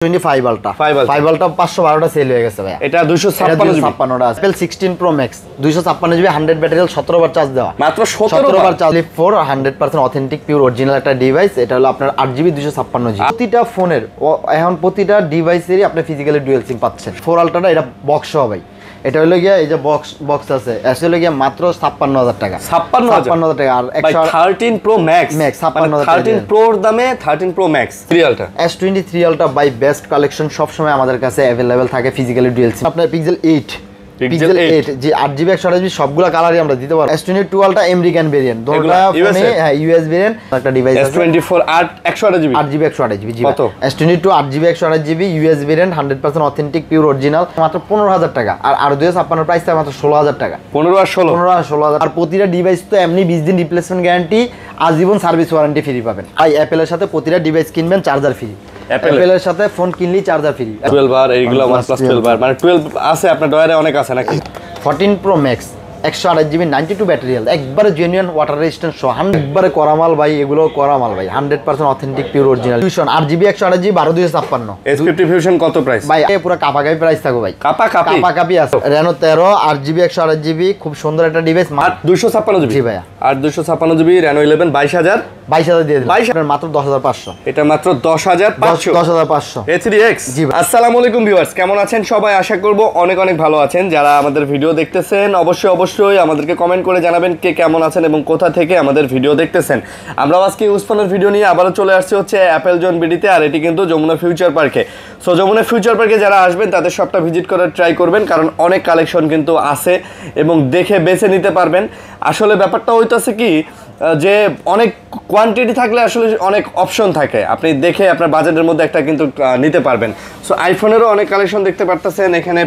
25 ultra 5 ultra 512টা sell হয়ে গেছে ভাই। এটা 256টা আছে। Apple 16 Pro Max 256 GB 100 battery 17 বার চার্জ দেওয়া, মাত্র 17 বার চার্জ। 100% অথেন্টিক পিওর অরিজিনাল একটা ডিভাইস। এটা হলো আপনার 8 জিবি 256 জিবি। প্রতিটা ফোনের এখন প্রতিটা ডিভাইসেরই আপনি ফিজিক্যালি ডুয়াল সিম পাচ্ছেন। 4 আলট্রাটা এটা বক্স সহ ভাই। এটা হলো গিয়া এই যে বক্স আছে, আসলে গিয়া মাত্র 56000 টাকা। 56000 টাকা। আর 13 Pro Max 56000 টাকা। 13 Pro এর দামে 13 Pro Max 3 ultra S23 ultra by best collection সব সময় আমাদের কাছে अवेलेबल থাকে ফিজিক্যালি ডুয়াল সিম। আপনার Pixel 8 যে 8GB 128GB সবগুলা কালারই আমরা দিতে পারবো। S22 আলট্রা আমেরিকান ভেরিয়েন্ট, দুটোটা ফোনে হ্যাঁ ইউএস ভেরিয়েন্ট একটা ডিভাইস আছে। S24 8GB 128GB জি। S22 8GB 128GB US variant 100% authentic pure original, মাত্র 15000 টাকা। আর 256 প্রাইস থাকে মাত্র 16000 টাকা। 15 আর 16000। আর প্রতিটা ডিভাইস তো এমনি 20 দিন রিপ্লেসমেন্ট গ্যারান্টি, আজীবন সার্ভিস ওয়ারেন্টি ফ্রি পাবেন। আর অ্যাপেলের সাথে প্রতিটা ডিভাইস কিনবেন চার্জার ফ্রি। অ্যাপেলের সাথে ফোন কিনলেই চার্জার ফ্রি। 12 আর এইগুলো OnePlus 12 আর মানে 12 আছে আপনার ডয়ারে অনেক আছে নাকি? 14 Pro Max 128GB 92 battery health, একবারে জেনুইন ওয়াটার রেজিস্ট্যান্ট সহ, একবারে করামাল ভাই। এগুলো করামাল ভাই, 100% authentic pure original. ফুশন 8GB 128GB 12256 S50 Fusion কত প্রাইস ভাই? পুরো কাপাকাপি প্রাইস থাকো ভাই। কাপাকাপি আছে। Reno 13 8GB 128GB খুব সুন্দর একটা ডিভাইস, মাত্র 256GB। জি ভাই। আর 256GB Reno 11 22000 দিয়ে দিলাম। 22 মাত্র 10500। এটা মাত্র 10500। A3X। জি ভাই। আসসালামু আলাইকুম ভিউয়ার্স, কেমন আছেন সবাই? আশা করব অনেক অনেক ভালো আছেন। যারা আমাদের ভিডিও দেখতেছেন অবশ্যই আমাদেরকে কমেন্ট করে জানাবেন কে কেমন আছেন এবং কোথা থেকে আমাদের ভিডিও দেখতেছেন। আমরা আজকে ইউজফোনের ভিডিও নিয়ে আবারও চলে আসছে হচ্ছে অ্যাপেল জোন বিডিতে, আর এটি কিন্তু যমুনা ফিউচার পার্কে। সো যমুনা ফিউচার পার্কে যারা আসবেন তাদের শপটা ভিজিট করার ট্রাই করবেন, কারণ অনেক কালেকশন কিন্তু আছে এবং দেখে বেছে নিতে পারবেন। আসলে ব্যাপারটা হইতাছে কি যে অনেক কোয়ান্টিটি থাকলে আসলে অনেক অপশন থাকে, আপনি দেখে আপনার বাজেটের মধ্যে একটা কিন্তু নিতে পারবেন। সো আইফোনেরও অনেক কালেকশন দেখতে পারতেছেন এখানে,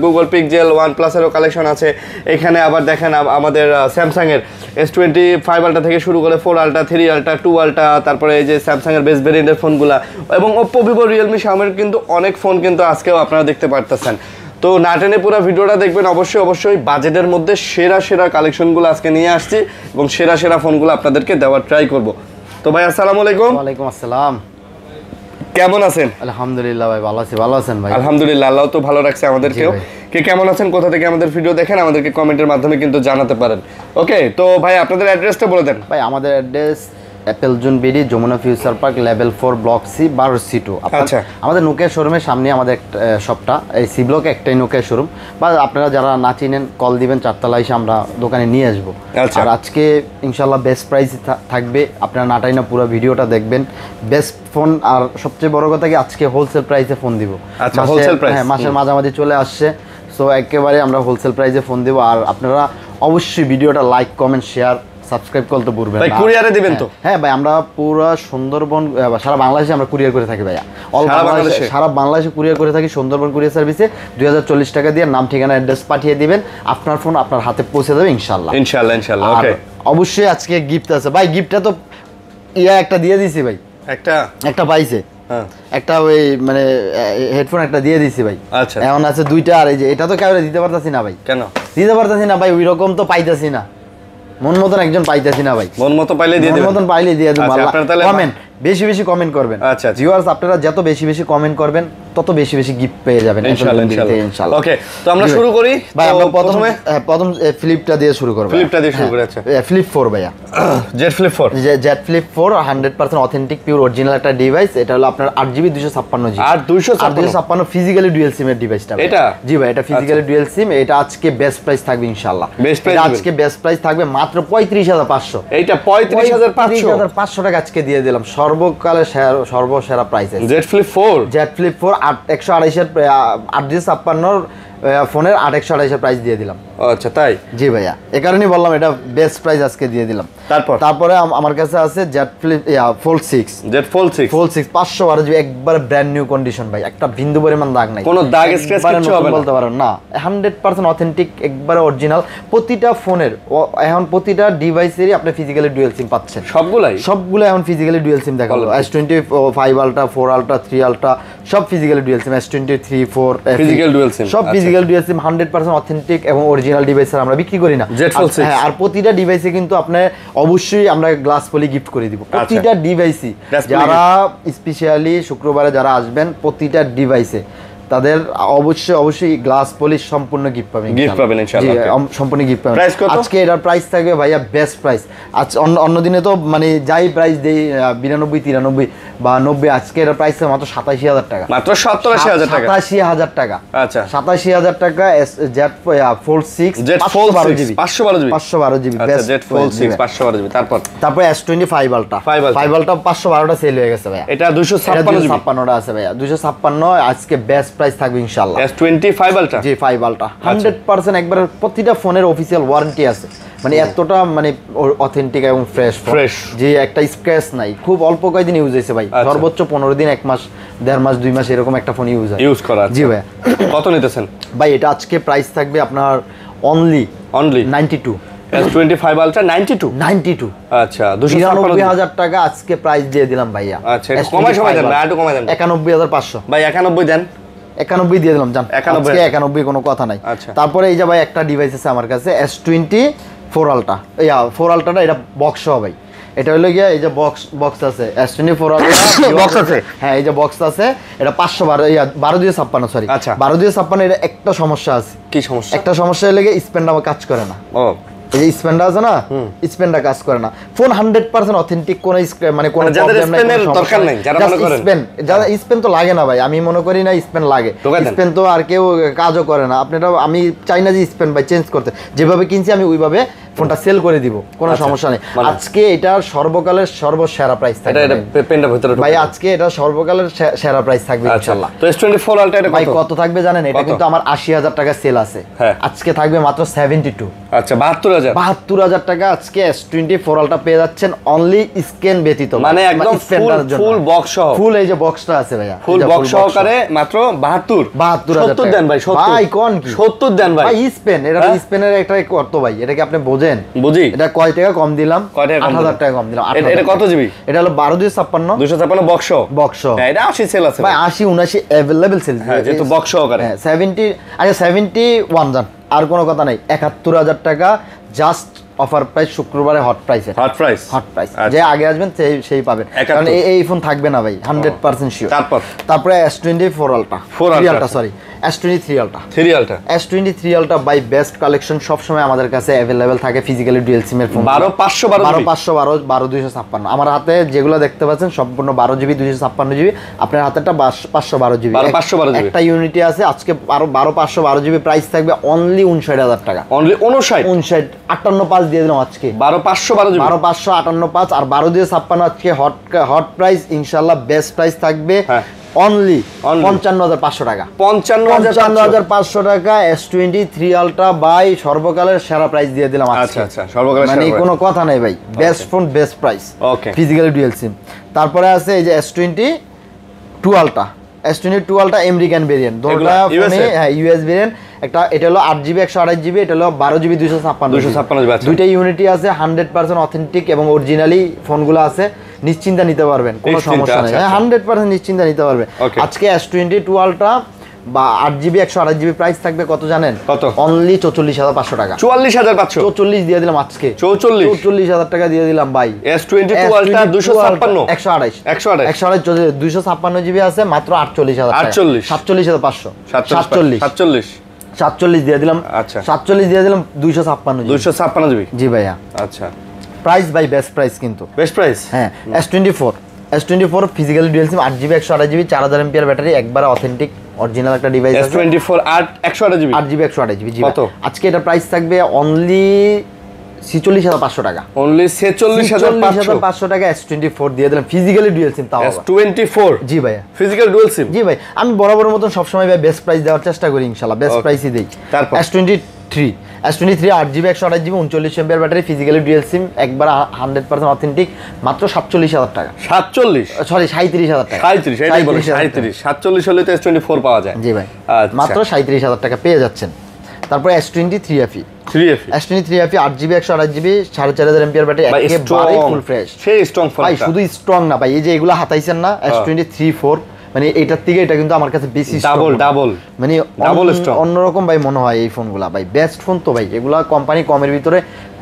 গুগল পিক্সেল, OnePlus-এরও কালেকশন আছে এখানে। আবার দেখেন আমাদের স্যামসাংয়ের S25 আলট্রা থেকে শুরু করে 4 আলট্রা 3 আলট্রা 2 আলট্রা, তারপরে এই যে স্যামসাংয়ের বেস্ট ভেরিয়েন্টের ফোনগুলা, এবং ওপ্পো, ভিভো, রিয়েলমি, শাওমির কিন্তু অনেক ফোন কিন্তু আজকেও আপনারা দেখতে পারতেছেন। তো না টেনে পুরো ভিডিওটা দেখবেন। অবশ্যই বাজেটের মধ্যে সেরা কালেকশনগুলো আজকে নিয়ে আসছি এবং সেরা ফোনগুলো আপনাদেরকে দেওয়ার ট্রাই করব। তো ভাই আসসালামু আলাইকুম। ওয়ালাইকুম আসসালাম। কেমন আছেন? আলহামদুলিল্লাহ ভাই ভালো আছি। ভালো আছেন ভাই? আলহামদুলিল্লাহ, আল্লাহ তো ভালো রাখছে আমাদেরকেও। কে কেমন আছেন, কোথা থেকে আমাদের ভিডিও দেখেন আমাদেরকে কমেন্টের মাধ্যমে কিন্তু জানাতে পারেন। ওকে, তো ভাই আপনাদের অ্যাড্রেসটা বলে দেন। ভাই আমাদের address Apple zone BD, Jamuna future park, level 4, block C, 12C2। আচ্ছা, আমাদের নোকিয়া শোরুমের সামনে আমাদের শপটা, এই সি ব্লকে একটাই নোকিয়া শোরুম। বা আপনারা যারা না চিনেন কল দিবেন, 4 তলায় এসে আমরা দোকানে নিয়ে আসবো। আর আজকে ইনশাল্লাহ বেস্ট প্রাইস থাকবে, আপনারা নাটাই না পুরো ভিডিওটা দেখবেন। বেস্ট ফোন, আর সবচেয়ে বড় কথা কি আজকে হোলসেল প্রাইসে ফোন দিব। হ্যাঁ, মাসের মাঝামাঝি চলে আসছে, সো একেবারে আমরা হোলসেল প্রাইসে ফোন দিব। আর আপনারা অবশ্যই ভিডিওটা লাইক, কমেন্ট, শেয়ার, সাবস্ক্রাইব করতে ভুলবেন না। ভাই কুরিয়ারে দিবেন তো? হ্যাঁ ভাই, আমরা পুরো সুন্দরবন, সারা বাংলাদেশে আমরা কুরিয়ার করে থাকি ভাইয়া। সারা বাংলাদেশে কুরিয়ার করে থাকি সুন্দরবন কুরিয়ার সার্ভিসে। 2040 টাকা দিয়ে নাম, ঠিকানা, অ্যাড্রেস পাঠিয়ে দিবেন, আপনার ফোন আপনার হাতে পৌঁছে যাবে ইনশাআল্লাহ। ওকে, অবশ্যই আজকে গিফট আছে ভাই। গিফটটা তো একটা দিয়ে দিছি ভাই। একটা পাইছে, একটা ওই মানে হেডফোন একটা দিয়ে দিছি ভাই। আচ্ছা, এখন আছে 2টা। আর এই যে এটা তো কাউরে দিতে পারতাছি না ভাই। কেন দিতে পারতাছি না ভাই? ওই রকম তো পাইতাছি না, মন মতন একজন পাইতেছি না ভাই। মন মতো পাইলে দিয়ে দেব, মন মতন পাইলে দিয়ে দেব। কমেন্ট বেশি কমেন্ট করবেন। আচ্ছা, ভিউয়ার্স আপনারা যত বেশি কমেন্ট করবেন তত বেশি গিফট পেয়ে যাবেন ইনশাআল্লাহ। ওকে, তো আমরা শুরু করি ভাই। আমরা প্রথম ফ্লিপটা দিয়ে শুরু করব। ফ্লিপটা দিয়ে শুরু করে। আচ্ছা, ফ্লিপ 4 ভাইয়া। Z flip 4 100% authentic pure original একটা ডিভাইস। এটা হলো আপনার 8GB 256GB আর 256 ফিজিক্যালি ডুয়াল সিমের ডিভাইসটা এটা। জি ভাই, এটা ফিজিক্যালি ডুয়াল সিম। এটা আজকে বেস্ট প্রাইস থাকবে ইনশাআল্লাহ। আজকে বেস্ট প্রাইস থাকবে মাত্র 35500। এইটা 35500 টাকা আজকে দিয়ে দিলাম, সর্বকালের সর্বসেরা প্রাইসে। জেড ফ্লিপ 4 128 856 ফোনের 128 প্রাইস দিয়ে দিলাম। আচ্ছা, তাই? জি ভাইয়া, এই কারণেই বললাম এটা বেস্ট প্রাইস আজকে দিয়ে দিলাম। তারপরে আমার কাছে আছে জেড ফ্লিপ ফোল্ড 6 512GB, একবার ব্র্যান্ড নিউ কন্ডিশন ভাই, একটা বিন্দু পরিমাণ দাগ নাই, কোনো দাগ স্ক্র্যাচ কিছু হবে না, বলতে পারেন না। 100% অথেন্টিক, একবার অরিজিনাল। প্রতিটা ফোনের এখন প্রতিটা ডিভাইসেরই আপনি ফিজিক্যালি ডুয়াল সিম পাচ্ছেন। সবগুলো এখন ফিজিক্যালি ডুয়াল সিম দেখালো। S25 আলট্রা, 4 আলট্রা, 3 আলট্রা সব ফিজিক্যালি ডুয়াল সিম। S23 4 ফিজিক্যাল ডুয়াল সিম, সব physical physical dual SIM 100% authentic এবং অরিজিনাল ডিভাইসের আমরা বিক্রি করি না। হ্যাঁ, আর প্রতিটা ডিভাইসে কিন্তু আপনার অবশ্যই আমরা গ্লাস পলি গিফট করে দিব প্রতিটা ডিভাইসই। যারা স্পেশালি শুক্রবারে যারা আসবেন প্রতিটা ডিভাইসে তাদের অবশ্যই গ্লাস পলিশ সম্পূর্ণ গিফট পাবেন ইনশাআল্লাহ। সম্পূর্ণ গিফট পাবেন। আজকে এটার প্রাইস থাকবে ভাইয়া বেস্ট প্রাইস। আজ অন্য দিনে তো মানে যাই প্রাইস দেই 92 93 বা 90, আজকে এটার প্রাইস মাত্র 87000 টাকা, মাত্র 87000 টাকা, 87000 টাকা। আচ্ছা 87000 টাকা Z fold 6 512 GB 512 GB best Z fold 6 512 GB. তারপর S25 আলট্রা 5 আলট্রা 512টা সেল হয়ে গেছে ভাইয়া। এটা 256টা আছে ভাইয়া, 256 আজকে বেস্ট প্রাইস থাকবে ইনশাআল্লাহ। S25 আলট্রা, জি 5 আলট্রা 100% একবার প্রতিটা ফোনের অফিশিয়াল ওয়ারেন্টি আছে, মানে এতটা মানে অথেন্টিক এবং ফ্রেশ যে একটা স্ক্র্যাচ নাই, খুব অল্প কয়েকদিন ইউজ হয়েছে ভাই, সর্বোচ্চ 15 দিন 1 মাস 1.5 মাস 2 মাস এরকম একটা ফোন ইউজ করা। জি ভাই। কত নিতেছেন ভাই? এটা আজকে প্রাইস থাকবে আপনার অনলি 92। S25 ultra 92। আচ্ছা 299,000 টাকা আজকে প্রাইস দিয়ে দিলাম ভাইয়া। আচ্ছা কমাই সময় দেন না, একটু কমাই দেন। 91,500 ভাই 91 দেন, 91 দিয়ে দিলাম জান। আজকে 91 কোনো কথা নাই। তারপরে এই যে ভাই একটা ডিভাইস আছে আমার কাছে S24 আলট্রা, 4 আলট্রাটা এটা বক্স সহ ভাই। এটা হলো গিয়া এই যে বক্স আছে S24 আলট্রা বক্স আছে। হ্যাঁ এই যে বক্স আছে, এটা 512 সরি 1256। এটা একটা সমস্যা আছে। কি সমস্যা? একটা সমস্যা হলে স্পেনটা কাজ করে না। ও এই যে স্পেনটা আছে না, স্পেনটা কাজ করে না। ফোন 100% অথেন্টিক, কোন মানে কোন প্রবলেম নাই, স্পেনের দরকার নাই। যারা মনে করেন যারা স্পেন তো লাগে না ভাই, আমি মনে করি না স্পেন লাগে। স্পেন তো আর কেউ কাজও করে না। আপনারা আমি চাই না যে স্পেন ভাই চেঞ্জ করতে, যেভাবে কিনছি আমি ওইভাবে ফোনটা সেল করে দিব, কোনো সমস্যা নেই। আজকে এটার সর্বকালের সর্বসেরা প্রাইস থাকবে এটা পেনটা ভিতরে ভাই। আজকে এটা সর্বকালের সেরা প্রাইস থাকবে ইনশাআল্লাহ। তো S24 আলট্রা এটা ভাই কত থাকবে জানেন? এটা কিন্তু আমার 80,000 টাকা সেল আছে, আজকে থাকবে মাত্র 72। আচ্ছা 72,000 টাকা আজকে S24 আলট্রা পেয়ে যাচ্ছেন অনলি স্ক্যান ব্যতীত, মানে একদম ফুল বক্স সহ। ফুল এই যে বক্সটা আছে ভাইয়া, ফুল বক্স সহকারে মাত্র 72,000 70 দেন ভাই। 70 ভাই কোন কি 70 দেন ভাই। ভাই স্পেন, এটা স্পেনের একটা কত ভাই, এটা কি আপনি বোঝেন? বুঝি। এটা কয় টাকা কম দিলাম? 8,000 টাকা কম দিলাম। এটা কত জিবি? এটা হলো 12/256 বক্স। হ্যাঁ এটা 80 সেল আছে ভাই, 80 79 अवेलेबल সেল। হ্যাঁ যেহেতু বক্স সহকারে। হ্যাঁ 70 আচ্ছা 71 জান, আর কোনো কথা নাই। 71,000 টাকা জাস্ট অফার প্রাইস, শুক্রবারে হট প্রাইস। যে আগে আসবেন সেই পাবেন, কারণ এই ফোন থাকবে না ভাই 100% শিওর। তারপরে S24 ultra sorry S23 ultra S23 ultra by best collection সব সময় আমাদের কাছে अवेलेबल থাকে। ফিজিক্যালি ডুয়াল সিমের ফোন 12 256। আমার হাতে যেগুলো দেখতে পাচ্ছেন সম্পূর্ণ 12 জিবি 256 জিবি, আপনার হাতেটা 512 জিবি। একটা ইউনিটি আছে আজকে 12 512 জিবি, প্রাইস থাকবে অনলি 59,000 টাকা। অনলি 59 58 দিয়ে দিলাম আজকে। 12 512 জিবি 12 558 আর 12 256 আজকে হট প্রাইস ইনশাআল্লাহ। বেস্ট প্রাইস থাকবে অনলি 55,500 টাকা। 55,500 টাকা S23 আলট্রা বাই সর্বকালের সেরা প্রাইস দিয়ে দিলাম আজকে। আচ্ছা সর্বকালের মানে কোনো কথা নাই ভাই, বেস্ট ফোন বেস্ট প্রাইস। ওকে ফিজিক্যালি ডুয়াল সিম। তারপরে আছে এই যে S22 আলট্রা আমেরিকান ভেরিয়েন্ট, দুটোটা ফোনে হ্যাঁ ইউএস ভেরিয়েন্ট। একটা এটা হলো 8GB 128GB, এটা হলো 12GB 256 দুইটা ইউনিটি আছে। 100% অথেন্টিক এবং অরিজিনালি ফোনগুলো আছে, নিশ্চিন্তে নিতে পারবেন, কোনো সমস্যা নেই। 100% নিশ্চিন্তে নিতে পারবে। আজকে S22 আলট্রা বা 8GB 128GB প্রাইস থাকবে কত জানেন? কত? অনলি 44,500 টাকা। 44,500 44 দিয়ে দিলাম আজকে। 44,000 টাকা দিয়ে দিলাম ভাই। S22 আলট্রা 256 128 256 জিবি আছে মাত্র 48,000 টাকা। 47,500 47 দিয়ে দিলাম। আচ্ছা 47 দিয়ে দিলাম 256 জিবি। জি ভাইয়া। আচ্ছা প্রাইস বাই বেস্ট প্রাইস কিন্তু। Best price. হ্যাঁ S24 ফিজিক্যালি ডুয়াল সিম 8GB 128GB 4000 এমপিআর ব্যাটারি, একবারে অথেন্টিক অরিজিনাল একটা ডিভাইস আছে। S24 128GB 128GB জি। আজকে এটা প্রাইস থাকবে অনলি 46,500 টাকা। অনলি 46,500 টাকা S24 দিয়ে দিলাম ফিজিক্যালি ডুয়াল সিম। তাও S24 জি ভাইয়া ফিজিক্যাল ডুয়াল সিম। জি ভাই, আমি বরাবর মতন সবসময় ভাই বেস্ট প্রাইস দেওয়ার চেষ্টা করি ইনশাআল্লাহ, বেস্ট প্রাইসই দেই। তারপর S23 8GB 128GB 39 এমপিআর ব্যাটারি, ফিজিক্যালি ডুয়াল সিম, একবার 100% অথেন্টিক, মাত্র 47,000 টাকা। 37,000 টাকা। 47 হলে তো S24 পাওয়া যায়। জি ভাই মাত্র 37,000 টাকা পেয়ে যাচ্ছেন। তারপর S23 FE 8GB 128GB 4,500 MPR battery, একেবারে ফুল ফ্রেশ। সেই স্ট্রং ফোন ভাই, শুধু স্ট্রং না ভাই, এই যে এগুলা হাতাইছেন না S23 4 মানে এটার থেকে এটা কিন্তু আমার কাছে বেশি ডাবল মানে অন্যরকম ভাই মনে হয় এই ফোনগুলা ভাই, বেস্ট ফোন তো ভাই, এগুলা কোম্পানি কমের ভিতরে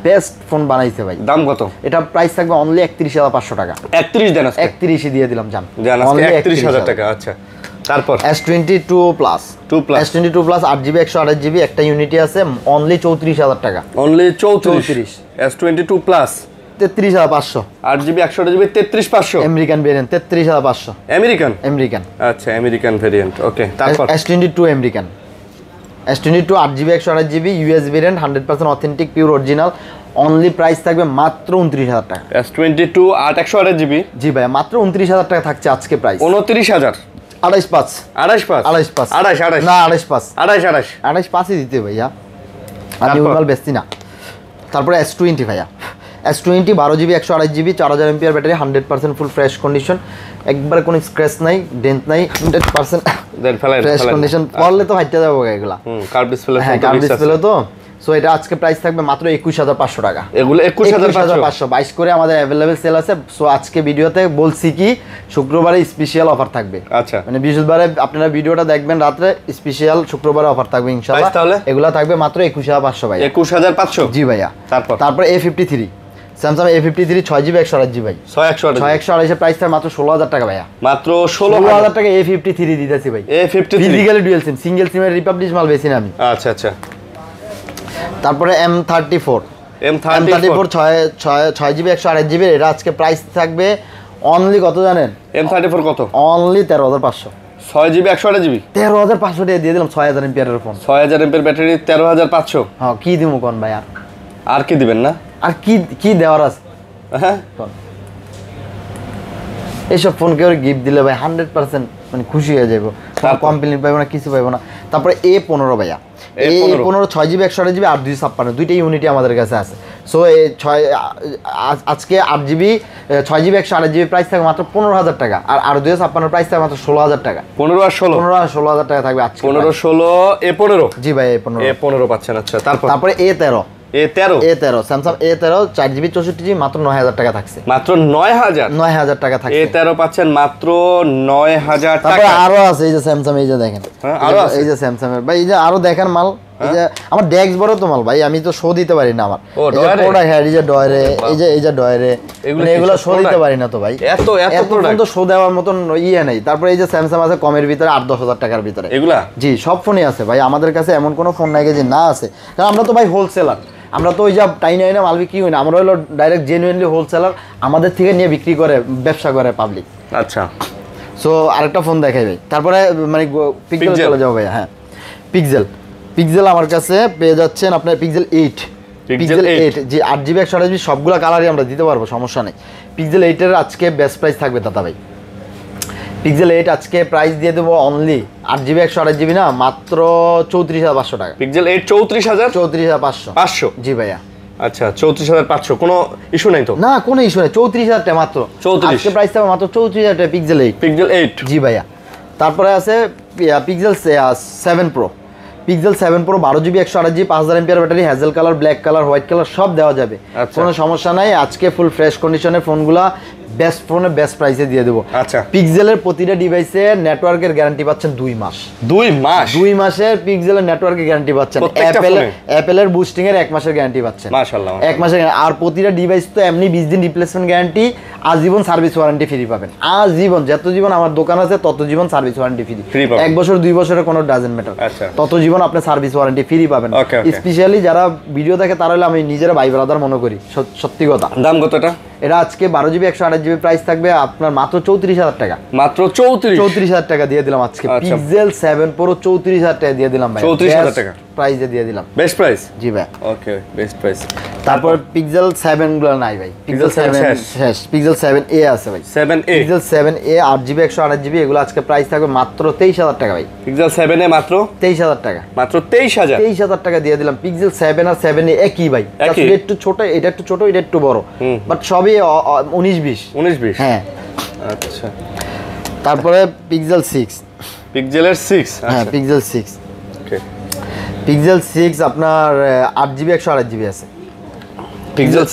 বেস্ট ফোন বানাইছে ভাই। দাম কত? এটা প্রাইস থাকবে অনলি 31,500 টাকা। 31 দেন আজকে, 31 দিয়ে দিলাম জান, আজকে 31,000 টাকা। আচ্ছা, তারপর S22 plus, S22 plus 8GB 128GB একটা ইউনিটি আছে, অনলি 34,000 টাকা। Only 34। S22 plus 33,500, 8GB 128GB 33,500, American variant 33,500। American আচ্ছা, আমেরিকান ভেরিয়েন্ট। ওকে, তারপর S22 American, S22 8GB 128GB US variant, 100% authentic pure original, only price থাকবে মাত্র 29,000 টাকা। S22 8 128GB, জি ভাই, মাত্র 29,000 টাকা থাকছে আজকে প্রাইস। 29,000, 28.5 না 28.5ই দিতে ভাইয়া, আমি ওইমাল বেচছি না। তারপরে S20 ভাইয়া, S20 12GB 128GB 4000 mAh battery, 100% full fresh condition, একবারে কোনো স্ক্র্যাচ নাই, ডেন্ট নাই, 100% ফ্রেশ কন্ডিশন। পড়লে তো হাইটে যাবো এগুলা, কার্ভ ডিসপ্লে, হ্যাঁ কার্ভ ডিসপ্লে তো। সো এটা আজকে প্রাইস থাকবে মাত্র 21,500 টাকা। এগুলো 21,500 22 করে আমাদের অ্যাভেলেবেল সেল আছে। সো আজকে ভিডিওতে বলছি কি শুক্রবারে স্পেশাল অফার থাকবে। আচ্ছা, মানে বৃহস্পতিবারে আপনারা ভিডিওটা দেখবেন রাতে, স্পেশাল শুক্রবারে অফার থাকবে ইনশাআল্লাহ। তাহলে এগুলা থাকবে মাত্র 21,500 ভাই। 21,500, জি ভাইয়া। তারপর A53 Samsung A53 6GB 128GB ভাই, 6128 এর প্রাইস থাকবে মাত্র 16,000 টাকা ভাইয়া। মাত্র 16,000 টাকা A53 দিতেছি ভাই। A53 ফিজিক্যালি ডুয়াল সিম, সিঙ্গেল সিমের রিপাবলিশ মাল বেশি না আমি। আচ্ছা। তারপরে M34 6GB 128GB, এটা আজকে প্রাইস থাকবে অনলি কত জানেন? M34 কত? অনলি 13,500। 6GB 128GB 13,500 টাকা দিয়ে দিলাম, 6000 mAh এর ফোন, 6000 mAh ব্যাটারি, 13,500। হ্যাঁ, কি দিমু কোন ভাই? আর কি দিবেন না? আর কি দেওয়ার আছে? হ্যাঁ, এইসব ফোন কেউ গিফট দিলে ভাই 100% মানে খুশি হয়ে যাবো, কমপ্লেন পাইবো না, কিছু পাইবো না। তারপরে A15 ভাইয়া, A15 6GB 128GB 8 256 দুইটা ইউনিটি আমাদের কাছে আছে। সো আজকে 8GB 6GB 128GB প্রাইস থাকবে মাত্র 15,000 টাকা, আর 256 প্রাইস থাকবে মাত্র 16,000 টাকা। 15 আর 16,000 টাকা থাকবে আজকে। 15 16 A15, জি ভাই A15 পাচ্ছেন। আচ্ছা, তারপরে A13 Samsung A13 4GB 64GB মাত্র 9,000 টাকা থাকছে, মাত্র 9,000 টাকা থাকছে। A13 পাচ্ছেন মাত্র 9,000 টাকা। তারপর আরো আছে, এই যে স্যামসাং, এই যে দেখেন, এই যে স্যামসাং এর ভাই, এই যে আরো দেখেন মাল, এই যে আমার ডেস্ক বড় তো মাল ভাই, আমি তো শো দিতে পারি না। আমার এই যে ডয়রে, এই যে ডয়রে, এগুলো শো দিতে পারি না তো ভাই, এত পর্যন্ত শো দেওয়ার মতন ইয়ে নেই। তারপরে এই যে স্যামসাং আছে কমের ভিতরে 8-10,000 টাকার ভিতরে, এগুলা জি সব ফোনই আছে ভাই আমাদের কাছে, এমন কোনো ফোন নাই যে না আছে। কারণ আমরা তো ভাই হোলসেলার, আমরা তো ওই যা টাইনে না মাল বিক্রি করি না, আমরা হলো ডাইরেক্ট জেনুইনলি হোলসেলার, আমাদের থেকে নিয়ে বিক্রি করে ব্যবসা করে পাবলিক। আচ্ছা, সো আরেকটা ফোন দেখাই ভাই, তারপরে মানে পিক্সেল চলে যাবো ভাই। হ্যাঁ, পিক্সেল আমার কাছে পেয়ে যাচ্ছেন আপনার পিক্সেল 8 যে 8GB 128GB সবগুলো কালারই আমরা দিতে পারবো, সমস্যা নেই। পিক্সেল 8 এর আজকে বেস্ট প্রাইস থাকবে দাদা ভাই। পিক্সেল 8 আজকে প্রাইস দিয়ে দেবো অনলি 8GB 128GB না, মাত্র 34,500 টাকা। পিক্সেল 8 34,500। জি ভাইয়া। আচ্ছা, 34,500, কোনো ইস্যু নাই তো? না, কোনো ইস্যু নেই, 34,000 টাকা মাত্র। আজকে প্রাইস থাকবে মাত্র 34,000 টাকা পিক্সেল 8। জি ভাইয়া। তারপরে আছে pixel 7 Pro, pixel 7 Pro 12GB 128GB 5000 mAh battery, hazel colour, black colour, white colour সব দেওয়া যাবে, কোনো সমস্যা নাই। আজকে ফুল ফ্রেশ কন্ডিশনের ফোনগুলা বেস্ট ফোনে বেস্ট প্রাইসে দিয়ে দেবো। আচ্ছা, পিক্সেলের প্রতিটা ডিভাইসে নেটওয়ার্কের গ্যারান্টি পাচ্ছেন 2 মাস। 2 মাসের পিক্সেলের নেটওয়ার্কের গ্যারান্টি পাচ্ছেন। অ্যাপেলের বুস্টিং এর 1 মাসের গ্যারান্টি পাচ্ছেন। মাশাআল্লাহ, 1 মাসের। আর প্রতিটা ডিভাইস তো এমনি 20 দিন রিপ্লেসমেন্ট গ্যারান্টি, আজীবন সার্ভিস ওয়ারেন্টি ফ্রি পাবেন। আজীবন, যত জীবন আমার দোকান আছে তত জীবন সার্ভিস ওয়ারেন্টি ফ্রি। 1 বছর 2 বছরের কোনো ডাজেন্ট ম্যাটার, তত জীবন আপনি সার্ভিস ওয়ারেন্টি ফ্রি পাবেন। স্পেশালি যারা ভিডিও দেখে তারা হলে আমি নিজের ভাই ব্রাদার মনে করি, সত্যি কথা। দাম কতটা? এটা আজকে 12GB 128GB প্রাইস থাকবে আপনার মাত্র 34,000 টাকা। মাত্র 34,000 টাকা দিয়ে দিলাম আজকে। পিক্সেল 7 Pro 34,000 টাকা দিয়ে দিলাম ভাই, 34,000 টাকা প্রাইসে দিয়ে দিলাম। Best price? জি ভাই। Okay, best price. তারপর পিক্সেল 7 গুলো নাই ভাই, পিক্সেল 7 শেষ। পিক্সেল 7a আছে ভাই, 7a, pixel 7a 8GB 128GB এগুলো আজকে প্রাইস থাকবে মাত্র 23,000 টাকা ভাই। পিক্সেল 7a মাত্র 23,000 টাকা, মাত্র 23,000 টাকা দিয়ে দিলাম। পিক্সেল 7 আর 7a একই ভাই, এটা একটু ছোট, এটা একটু ছোট, এটা একটু বড়, বাট সবই 19-20। হ্যাঁ, আচ্ছা। তারপরে পিক্সেল 6, পিক্সেলের 6, হ্যাঁ পিক্সেল 6। ওকে, পিক্সেল 6 আপনার 8GB 128GB আছে। পিক্সেল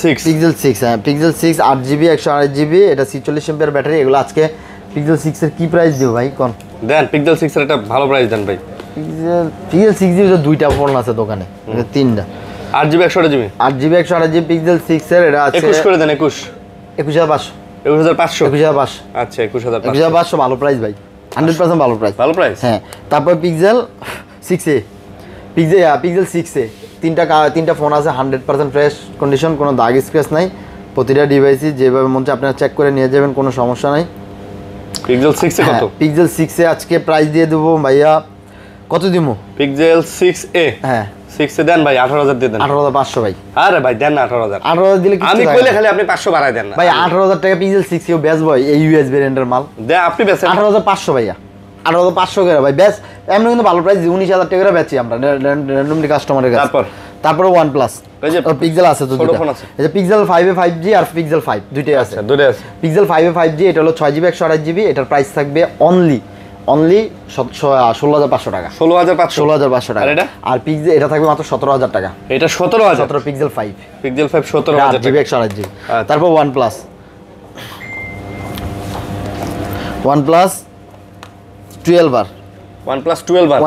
6, হ্যাঁ পিক্সেল 6 8GB 128GB, এটা 46 mAh ব্যাটারি। এগুলো আজকে পিক্সেল 6 এর কি প্রাইস দিব ভাই কোন? দেন পিক্সেল 6 এর একটা ভালো প্রাইস দেন ভাই। পিক্সেল 6 এর দুইটা ফোন আছে দোকানে, তিনটা। 8GB 128GB 8GB 128GB pixel 6 এর, এটা আছে 21 করে দেন। 21500 21500 আচ্ছা 21500 21500 ভালো প্রাইস ভাই, 100% ভালো প্রাইস। ভালো প্রাইস। হ্যাঁ, তারপর পিক্সেল 6a, পিক্সেল 6a তিনটা ফোন আছে 100% ফ্রেশ কন্ডিশন, কোনো দাগ স্ক্র্যাচ নাই। প্রতিটা ডিভাইসই যেভাবে মন চায় আপনারা চেক করে নিয়ে যাবেন, কোনো সমস্যা নাই। পিক্সেল 6 এ কত? পিক্সেল 6a আজকে প্রাইস দিয়ে দেবো ভাইয়া, কত দিমু? পিক্সেল 6a, হ্যাঁ 6 এ দেন ভাই 18000 দিয়ে দেন। 18500 ভাই। আরে ভাই দেন না 18000। 18000 দিলে আমি কইলে খালি আপনি 500 বাড়ায় দেন না ভাই। 18000 টাকা পিক্সেল 6a বেচবো, এই ইউএস ভেরিয়েন্টের মাল। দেন আপনি বেচেন 18500 ভাইয়া, 18500 করে ভাই বেচ। এমনি কিন্তু ভালো প্রাইস 19000 টাকা করে বেচি আমরা র্যান্ডমলি কাস্টমারের কাছে। তারপরে OnePlus এই যে পিক্সেল আছে তো দুটো ফোন আছে, এই যে পিক্সেল 5a 5G আর পিক্সেল 5 দুইটাই আছে। আচ্ছা দুটোই আছে। পিক্সেল 5a 5G এটা হলো 6GB 128GB, এটার প্রাইস থাকবে অনলি 16500 টাকা। 16500 টাকা। আর পিক্সেল এটা থাকবে মাত্র 17000 টাকা। এটা 17000। 17 পিক্সেল 5 17000 8GB 128GB। তারপর OnePlus 12R, OnePlus 12R,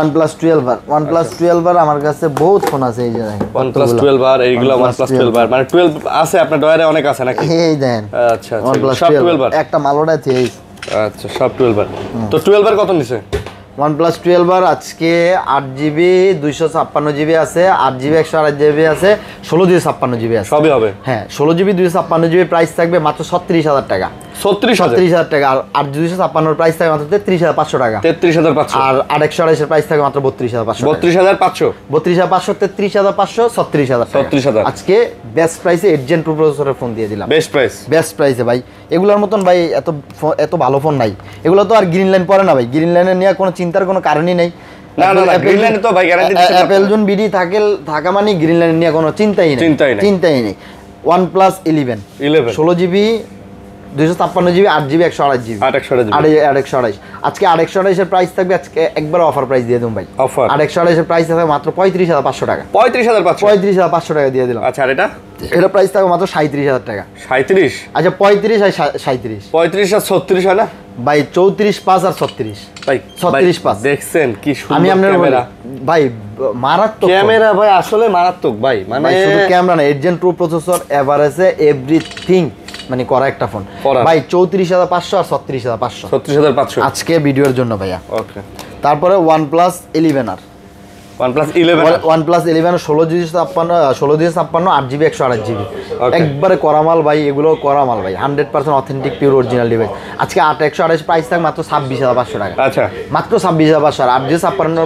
OnePlus 12R আমার কাছে বহুত ফোন আছে। এই যে দেখেন OnePlus 12R, এইগুলা OnePlus 12R মানে 12 আছে আপনার ডয়ারে অনেক আছে নাকি? এই দেন আচ্ছা OnePlus সব 12R একটা মালোটা আছে। আচ্ছা সব 12R। তো 12R কত নিছে? OnePlus 12R আজকে 8GB 256GB আছে, 8GB 128GB আছে, 16GB 56GB আছে। সবই হবে। হ্যাঁ 16GB 256GB প্রাইস থাকবে মাত্র 36000 টাকা। 36000 টাকা। আর 8GB 256 প্রাইস থাকবে মাত্র 33500 টাকা। 33500। আর 828 এর প্রাইস থাকবে মাত্র 32500। 32500 32500 33500 36000 টাকা। 36000 আজকে বেস্ট প্রাইসে 8 Gen 2 প্রসেসরের ফোন দিয়ে দিলাম। বেস্ট প্রাইসে ভাই। এগুলোর মতন ভাই এত ভালো ফোন নাই। এগুলো তো আর গ্রিন লাইন পড়ে না ভাই, গ্রিন লাইনে নিয়ে কোনো চিন্তার কোনো কারণই নেই। না গ্রিন লাইনে তো ভাই গ্যারান্টি দিচ্ছেন। অ্যাপল জোন বিডি থাকা মানে গ্রিন লাইন নিয়ে কোনো চিন্তাই নেই। OnePlus 11 16GB 256GB 8GB 128GB 828। আজকে 828 এর প্রাইস থাকবে, আজকে একবার অফার প্রাইস দিয়ে দেব ভাই। 828 এর প্রাইস থাকবে মাত্র 35500 টাকা। 35500 টাকা দিয়ে দিলাম। আচ্ছা আর এটা প্রাইস থাকবে মাত্র 37000 টাকা। 37? আচ্ছা 35 আর 37। 35 আর 36 হয় না ভাই? 34 5 আর 36 ভাই। 36 5 দেখছেন কি সুন্দর আমি আপনার ক্যামেরা ভাই, মারাত্মক ক্যামেরা ভাই, আসলে মারাত্মক ভাই। মানে শুধু ক্যামেরা না, 8 Gen 2 প্রসেসর, এভারেজে এভরিথিং মানে করা একটা ফোন ভাই। 34500 আর 36500 আজকে ভিডিওর জন্য ভাইয়া। ওকে। তারপরে OnePlus 11R, OnePlus 11 16GB 8GB 128GB একবারে করা মাল ভাই। এগুলো করা মাল ভাই, 100% অথেন্টিক পিওর অরিজিনাল ডিভাইস। আজকে 8128 প্রাইস থাকে মাত্র 26500 টাকা। আচ্ছা মাত্র 26500। আর 8GB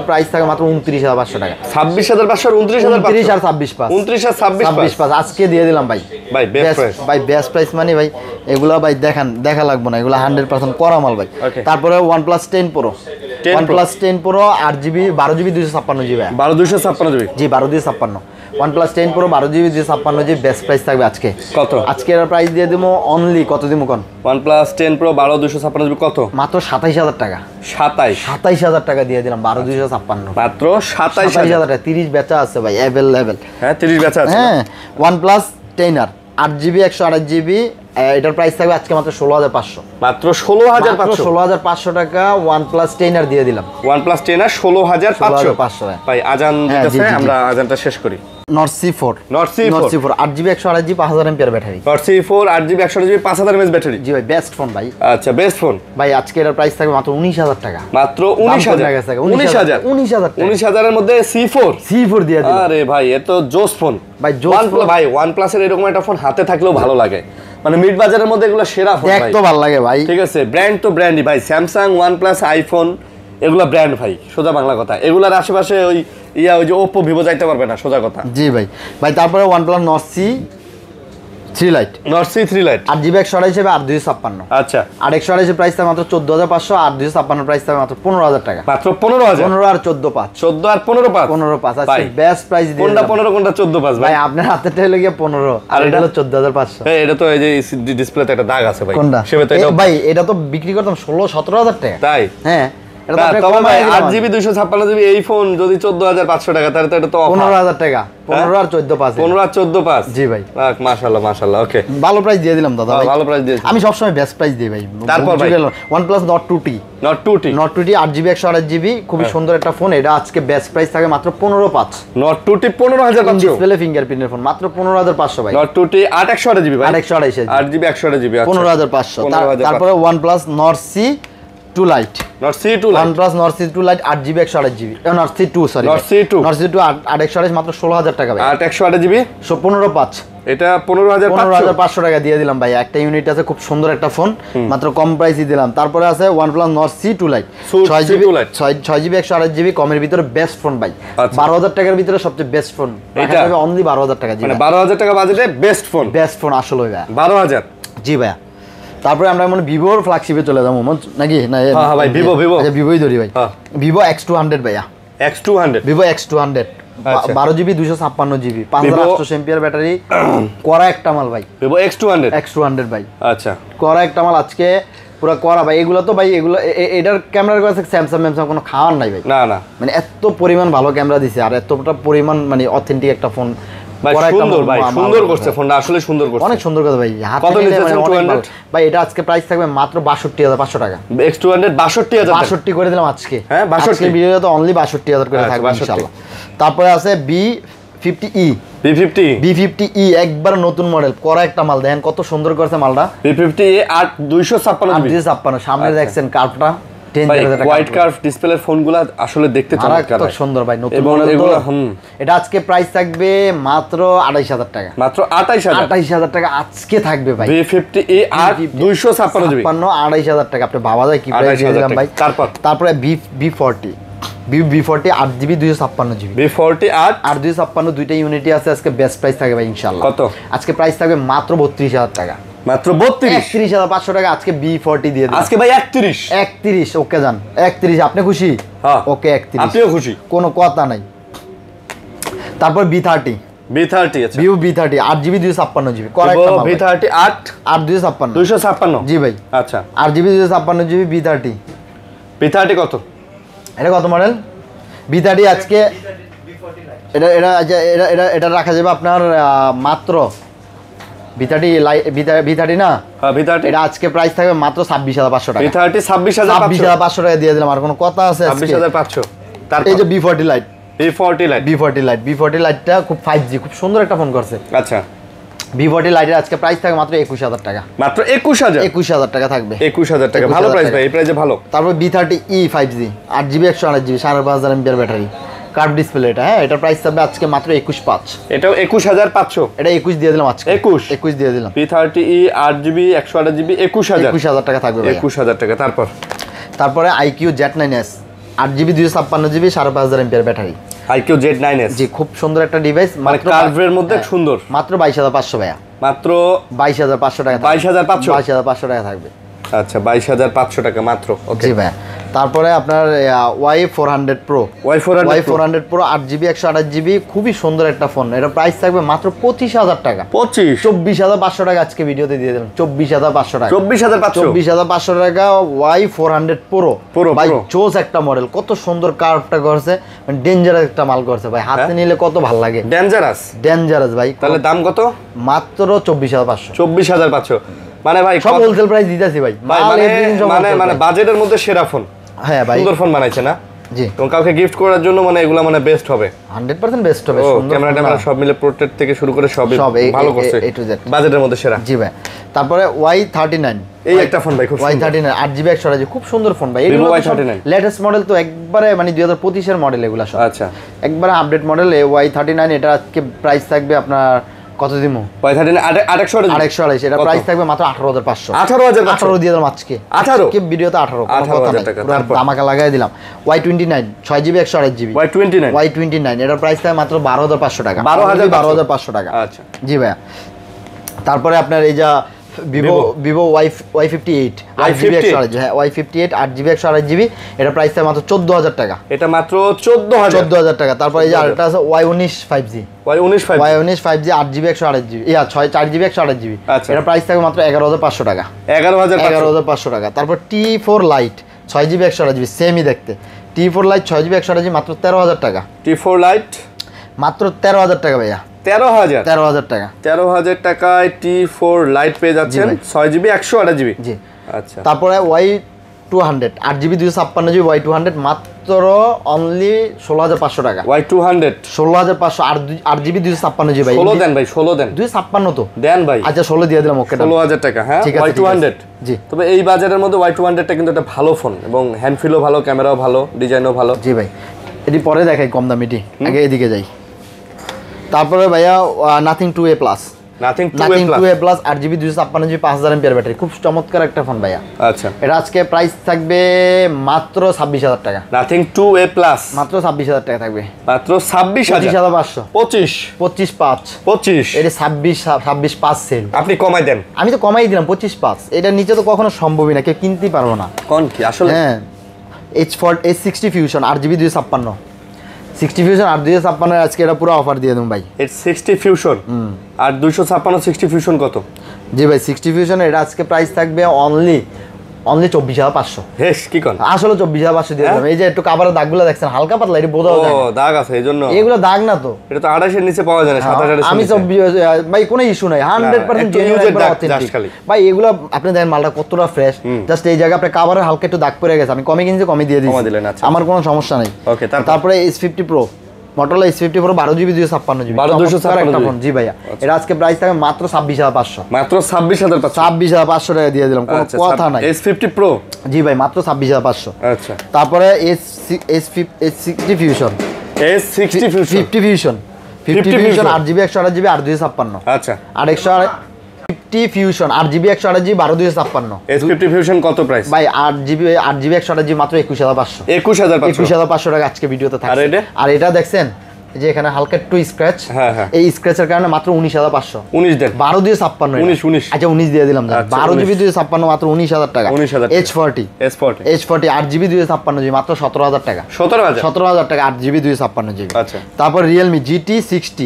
প্রাইস থাকে মাত্র 29500 টাকা। 26500 আর 29500 আর 26500 29 আর 26500 আজকে দিয়ে দিলাম ভাই। বেস্ট প্রাইস মানে ভাই এগুলা ভাই দেখা লাগবে না, এগুলা 100% করা মাল ভাই। তারপরে OnePlus 10 Pro, OnePlus 10 Pro 8GB 12GB 256GB 12256GB জি 12256। OnePlus 10 Pro 12GB 256GB best price থাকবে আজকে। কত? আজকে এর প্রাইস দিয়ে দেবো অনলি কত দিমু কোন? OnePlus 10 Pro 12256GB কত? মাত্র 27000 টাকা। 27000 টাকা দিয়ে দিলাম। 12256 মাত্র 27000 টাকা। 30 বেচা আছে ভাই अवेलेबल। হ্যাঁ 30 বেচা আছে। হ্যাঁ OnePlus 10R 8GB 128GB এটার প্রাইস থাকবে আজকে মাত্র 16500। মাত্র 16500 টাকা OnePlus 10R দিয়ে দিলাম। OnePlus 10R 16500 ভাই। আজান দিতেছে, আমরা আজানটা শেষ করি। Nord C4 8GB 128GB 5000 mAh battery. Nord C4 8GB 128GB 5000 mAh battery. জি ভাই বেস্ট ফোন ভাই। আচ্ছা বেস্ট ফোন ভাই। আজকে এর প্রাইস থাকবে মাত্র 19000 টাকা। মাত্র 19000 এর মধ্যে C4 দিয়ে দিলাম। আরে ভাই এত জোস ফোন ভাই। OnePlus এর এরকম একটা ফোন হাতে থাকলেও ভালো লাগে, মানে মিড বাজারের মধ্যে এগুলো সেরা ফোন ভাই। দেখতে ভালো লাগে ভাই। ঠিক আছে, ব্র্যান্ড তো ব্র্যান্ডই ভাই। স্যামসাং, OnePlus, আইফোন এগুলা ব্র্যান্ড ভাই, সোজা বাংলা কথা। এগুলার আশেপাশে ওই যে Oppo, Vivo যাইতে পারবে না, সোজা কথা। জি ভাই। তারপরে OnePlus Nord C3 Lite 8GB 128GB 8256। আচ্ছা 828 এর প্রাইস থাকে মাত্র 14500, আর 256 প্রাইস থাকে মাত্র 15000 টাকা। মাত্র 15000। 15 আর 145 14 আর 155 155 আজকে বেস্ট প্রাইস দিয়ে কোনটা 15 কোনটা 14 ভাই? আপনার হাতেটা হলো গিয়ে 15 আর এটা হলো 14500। এটা তো এই যে ডিসপ্লেতে একটা দাগ আছে ভাই। কোনটা? সেবে তো এটা ভাই এটা তো বিক্রি করতাম 16-17000 টাকা। তাই? হ্যাঁ এটা তো আপনি তবে ভাই কমায় দিলাম 8GB 256GB এই ফোন যদি 14000 টাকা তাহলে তো এটা তো 15000 টাকা 15 আর 14 পাঁচ 15 আর 14 5 জি ভাই মাশাআল্লাহ মাশাআল্লাহ ওকে ভালো প্রাইস দিয়ে দিলাম দাদা ভাই ভালো প্রাইস দিয়েছি আমি সবসময় বেস্ট প্রাইস দিই ভাই তারপর ভাই OnePlus Nord 2T Nord 2T 8GB 128GB খুবই সুন্দর একটা ফোন এটা আজকে বেস্ট প্রাইস থাকে মাত্র 15,500 Nord 2T 15500 ডিসপ্লে ফিঙ্গারপ্রিন্টের ফোন মাত্র 15,500 ভাই Nord 2T 8/128GB ভাই 828GB 8GB 128GB 15,500 তারপরে OnePlus Nord C2 Lite Nord C2 Lite OnePlus Nord C2 Lite 8GB 128GB Nord C2 sorry Nord C2 Nord C2 8/128 মাত্র 16,000 টাকা ভাই 8/128GB 15,500 এটা 15500 টাকা দিয়ে দিলাম ভাই একটা ইউনিট আছে খুব সুন্দর একটা ফোন মাত্র কম প্রাইসই দিলাম তারপরে আছে OnePlus Nord C2 Lite 6GB 128GB কমের ভিতরে বেস্ট ফোন ভাই 12,000 টাকার ভিতরে সবচেয়ে বেস্ট ফোন এটা হবে অনলি 12,000 টাকা জি মানে 12,000 টাকা বাজেটে বেস্ট ফোন আসলে ভাই 12,000 জি ভাই তারপরে আমরা মানে ভিভোর ফ্ল্যাগশিপে চলে যাবো নাকি না হ্যাঁ ভাই ভিভো আচ্ছা ভিভোই ধরি ভাই ভিভো X200 ভাইয়া X200 Vivo X200 12GB 256GB 5800 MPR battery করা একটা মাল ভাই ভিভো X200 ভাই আচ্ছা করা একটা মাল আজকে পুরো করা ভাই এগুলো তো ভাই এগুলো এটার ক্যামেরার কাছে স্যামসাং কোনো খাওয়ার নাই ভাই না মানে এত পরিমাণ ভালো ক্যামেরা দিছে আর এতটা পরিমাণ মানে অথেন্টিক একটা ফোন সুন্দর করছে ফোনটা আসলে সুন্দর করছে অনেক সুন্দর কথা ভাই কত নিতেছেন 200 ভাই এটা আজকে প্রাইস থাকবে মাত্র 62500 টাকা X200 62000 62 করে দিলাম আজকে হ্যাঁ 62 ভিডিওতে তো অনলি 62000 করে থাকবে ইনশাআল্লাহ তারপরে আছে B50E একবার নতুন মডেল করা একটা মাল দেখেন কত সুন্দর করছে মালটা B50E 256 সামনে দেখছেন কার্ভটা হোয়াইট কার্ভ ডিসপ্লের ফোনগুলো আসলে দেখতে চমৎকার সুন্দর ভাই নতুন মডেল তো এটা আজকে প্রাইস থাকবে মাত্র 28000 টাকা মাত্র 28000 টাকা আজকে থাকবে ভাই B50E 256GB 28000 টাকা আপনি ভাবা যায় কি প্রাইস দিলাম ভাই তারপরে B40 8GB 256GB B40 আর 256 দুইটা ইউনিটি আছে আজকে বেস্ট প্রাইস থাকবে ভাই ইনশাআল্লাহ কত আজকে প্রাইস থাকবে মাত্র 32000 টাকা মাত্র 31500 টাকা আজকে B40 দিয়ে দিন আজকে ভাই 31 ওকে জান 31 আপনি খুশি হ্যাঁ ওকে 31 আপনিও খুশি কোনো কথা নাই তারপর B30 আচ্ছা Vivo B30 8GB 256GB B30 আর 256 জি ভাই আচ্ছা 8GB 256GB B30 কত এটা কত মডেল B30 আজকে এটা রাখা যাবে আপনার মাত্র B30 না হ্যাঁ B30 এটা আজকে প্রাইস থাকবে মাত্র 26500 টাকা B30 26500 টাকা দিয়ে দিলাম আর কোনো কথা আছে 26500 তারপর এই যে B40 লাইটটা খুব 5G খুব সুন্দর একটা ফোন করছে আচ্ছা B40 লাইটের আজকে প্রাইস থাকবে মাত্র 21000 টাকা মাত্র 21000 টাকা থাকবে 21000 টাকা ভালো প্রাইস ভাই এই প্রাইসে ভালো তারপর B30E 5G 8GB 128GB 5500 mAh battery curve display এটা হ্যাঁ এটা প্রাইস থাকবে আজকে মাত্র 21500 এটাও 21500 এটা 21 দিয়ে দিলাম আজকে 21 দিয়ে দিলাম B30E 8GB 128GB 21000 টাকা থাকবে ভাই 21000 টাকা তারপরে IQ Z9s 8GB 256GB 5500 mAh battery IQ Z9s জি খুব সুন্দর একটা ডিভাইস মানে কার্ভের মধ্যে সুন্দর মাত্র 22500 ভাইয়া মাত্র 22500 টাকা 22500 টাকা থাকবে আচ্ছা 22500 টাকা মাত্র ওকে জি ভাই তারপরে আপনার Y400 Pro Pro 8GB 128GB খুবই সুন্দর একটা ফোন এটা প্রাইস থাকবে মাত্র 25000 টাকা 24500 টাকা আজকে ভিডিওতে দিয়ে দিলাম 24500 টাকা 24500 টাকা Y400 Pro ভাই চোজ একটা মডেল কত সুন্দর কার্ভটা করছে মানে ডেঞ্জারাস একটা মাল করছে ভাই হাতে নিলে কত ভালো লাগে ডেঞ্জারাস ভাই তাহলে দাম কত মাত্র 24500 মানে ভাই সব হোলসেল প্রাইস দিতেছি ভাই মানে বাজেটের মধ্যে সেরা ফোন হ্যাঁ ভাই সুন্দর ফোন বানাইছে না জি এবং কাউকে গিফট করার জন্য মানে এগুলা মানে বেস্ট হবে 100% বেস্ট হবে ক্যামেরা সব মিলে পোর্ট্রেট থেকে শুরু করে সবই ভালো করছে A to Z বাজেটের মধ্যে সেরা জি ভাই তারপরে Y39 এই একটা ফোন ভাই খুব Y39 8GB 128GB খুব সুন্দর ফোন ভাই Vivo Y39 লেটেস্ট মডেল তো একবারে মানে 2025 এর মডেল এগুলা সব আচ্ছা একবারে আপডেট মডেল Y39 এটা আজকে প্রাইস থাকবে আপনার কত দিমু Y39 828 এটা প্রাইস থাকবে মাত্র 18500 18 দিয়ে দিলাম আজকে 18 কি ভিডিওতে 18 টাকা দামাকা লাগাই দিলাম Y29 6GB 128GB Y29 এটা প্রাইস থাকবে মাত্র 12500 টাকা 12500 টাকা আচ্ছা জি ভাই তারপরে আপনার এই যা Vivo Y58 8GB 128GB হ্যাঁ Y58 8GB 128GB এটা প্রাইস থাকবে মাত্র 14000 টাকা এটা মাত্র 14000 টাকা তারপর এই যে আরেকটা আছে Y19 5G Y19 5G 8GB 128GB 4GB 128GB এটা প্রাইস থাকবে মাত্র 11500 টাকা 11500 টাকা তারপর T4 Lite 6GB 128GB সেমই দেখতে T4 Lite 6GB 128GB মাত্র 13000 টাকা। T4 Lite মাত্র 13000 টাকা ভাইয়া। 13000 টাকা। 13000 টাকায় T4 Lite পেয়ে যাচ্ছেন 6GB 128GB। জি আচ্ছা। তারপরে Y200 8GB 256GB Y200 মাত্র অনলি 16500 টাকা। Y200 16500 8GB 256GB ভাই। 16 দেন ভাই, 16 দেন। 256 তো দেন ভাই। আচ্ছা 16 দিয়ে দিলাম ওকে। 16000 টাকা। হ্যাঁ Y200। জি তবে এই বাজারের মধ্যে Y200 টা কিন্তু একটা ভালো ফোন এবং হ্যান্ড ফিলও ভালো, ক্যামেরাও ভালো, ডিজাইনও ভালো। জি ভাই এটি পরে দেখাই কম দামিটি, আগে এদিকে যাই। তারপরে ভাইয়া nothing 2A plus. Nothing 2A plus 8GB 256GB 5000 MPR battery, খুব চমৎকার একটা ফোন ভাইয়া। আচ্ছা এটা আজকে প্রাইস থাকবে মাত্র 26000 টাকা। নাথিং 2A প্লাস মাত্র 26000 টাকা থাকবে। মাত্র 26500। 25500 25 25 এটা 26.5 সেল। আপনি কমাই দেন। আমি তো কমাই দিলাম 25.5, এটার নিচে তো কখনো সম্ভবই না, কেউ কিনতেই পারবো না। কোন কি আসলে? হ্যাঁ H60 ফিউশন 8GB 256 60 ফিউশন 8 256 আজকে এটা পুরো অফার দিয়ে দেবো ভাই। H60 ফিউশন আর 256 60 ফিউশন কত? জি ভাই 60 ফিউশন এটা আজকে প্রাইস থাকবে অনলি 24500। হেস কি কোন? আসলে 24500 দিয়ে দিলাম। এই যে একটু কাভারের দাগগুলো দেখছেন হালকা পাতলা, এটা বোঝাও যায়। ও দাগ আছে এইজন্য। এগুলো দাগ না তো, এটা তো 28 এর নিচে পাওয়া যায় না, 27 এর। আমি 24 ভাই কোনো ইস্যু নাই, 100% জেনুইন অথেন্টিক ভাই। এগুলো আপনি দেখেন মালটা কতটা ফ্রেশ, জাস্ট এই জায়গা আপনি কাভারের হালকা একটু দাগ পড়ে গেছে, আমি কমে কিনছি কমে দিয়ে দিয়েছি, আমার কোনো সমস্যা নাই। ওকে তারপরে S50 Pro Motorola S50 Pro 12GB 256GB 12256 phone. জি ভাইয়া এটা আজকে প্রাইস থাকবে মাত্র 26500। মাত্র 26500। 26500 টাকা দিয়ে দিলাম, কোনো কথা নাই। S50 Pro জি ভাই মাত্র 26500। আচ্ছা তারপরে S60 fusion S60 fusion 50 fusion 50 fusion 8GB 128GB 8256। আচ্ছা আর 150 fusion 8GB 128GB 12256। S50 fusion কত প্রাইস ভাই 8GB 128GB মাত্র 21500। 21500 টাকা আজকে ভিডিওতে থাকছে। আর এটা দেখছেন যে এখানে হালকা একটু স্ক্র্যাচ, হ্যাঁ এই স্ক্র্যাচের কারণে মাত্র 19500। 19 দেন। 12 দিয়ে 56। 19 আচ্ছা 19 দিয়ে দিলাম। 12GB 256 মাত্র 19000 টাকা। 19000 H40 8GB 256GB মাত্র 17000 টাকা। 17000 টাকা 8GB 256GB। আচ্ছা তারপর Realme GT60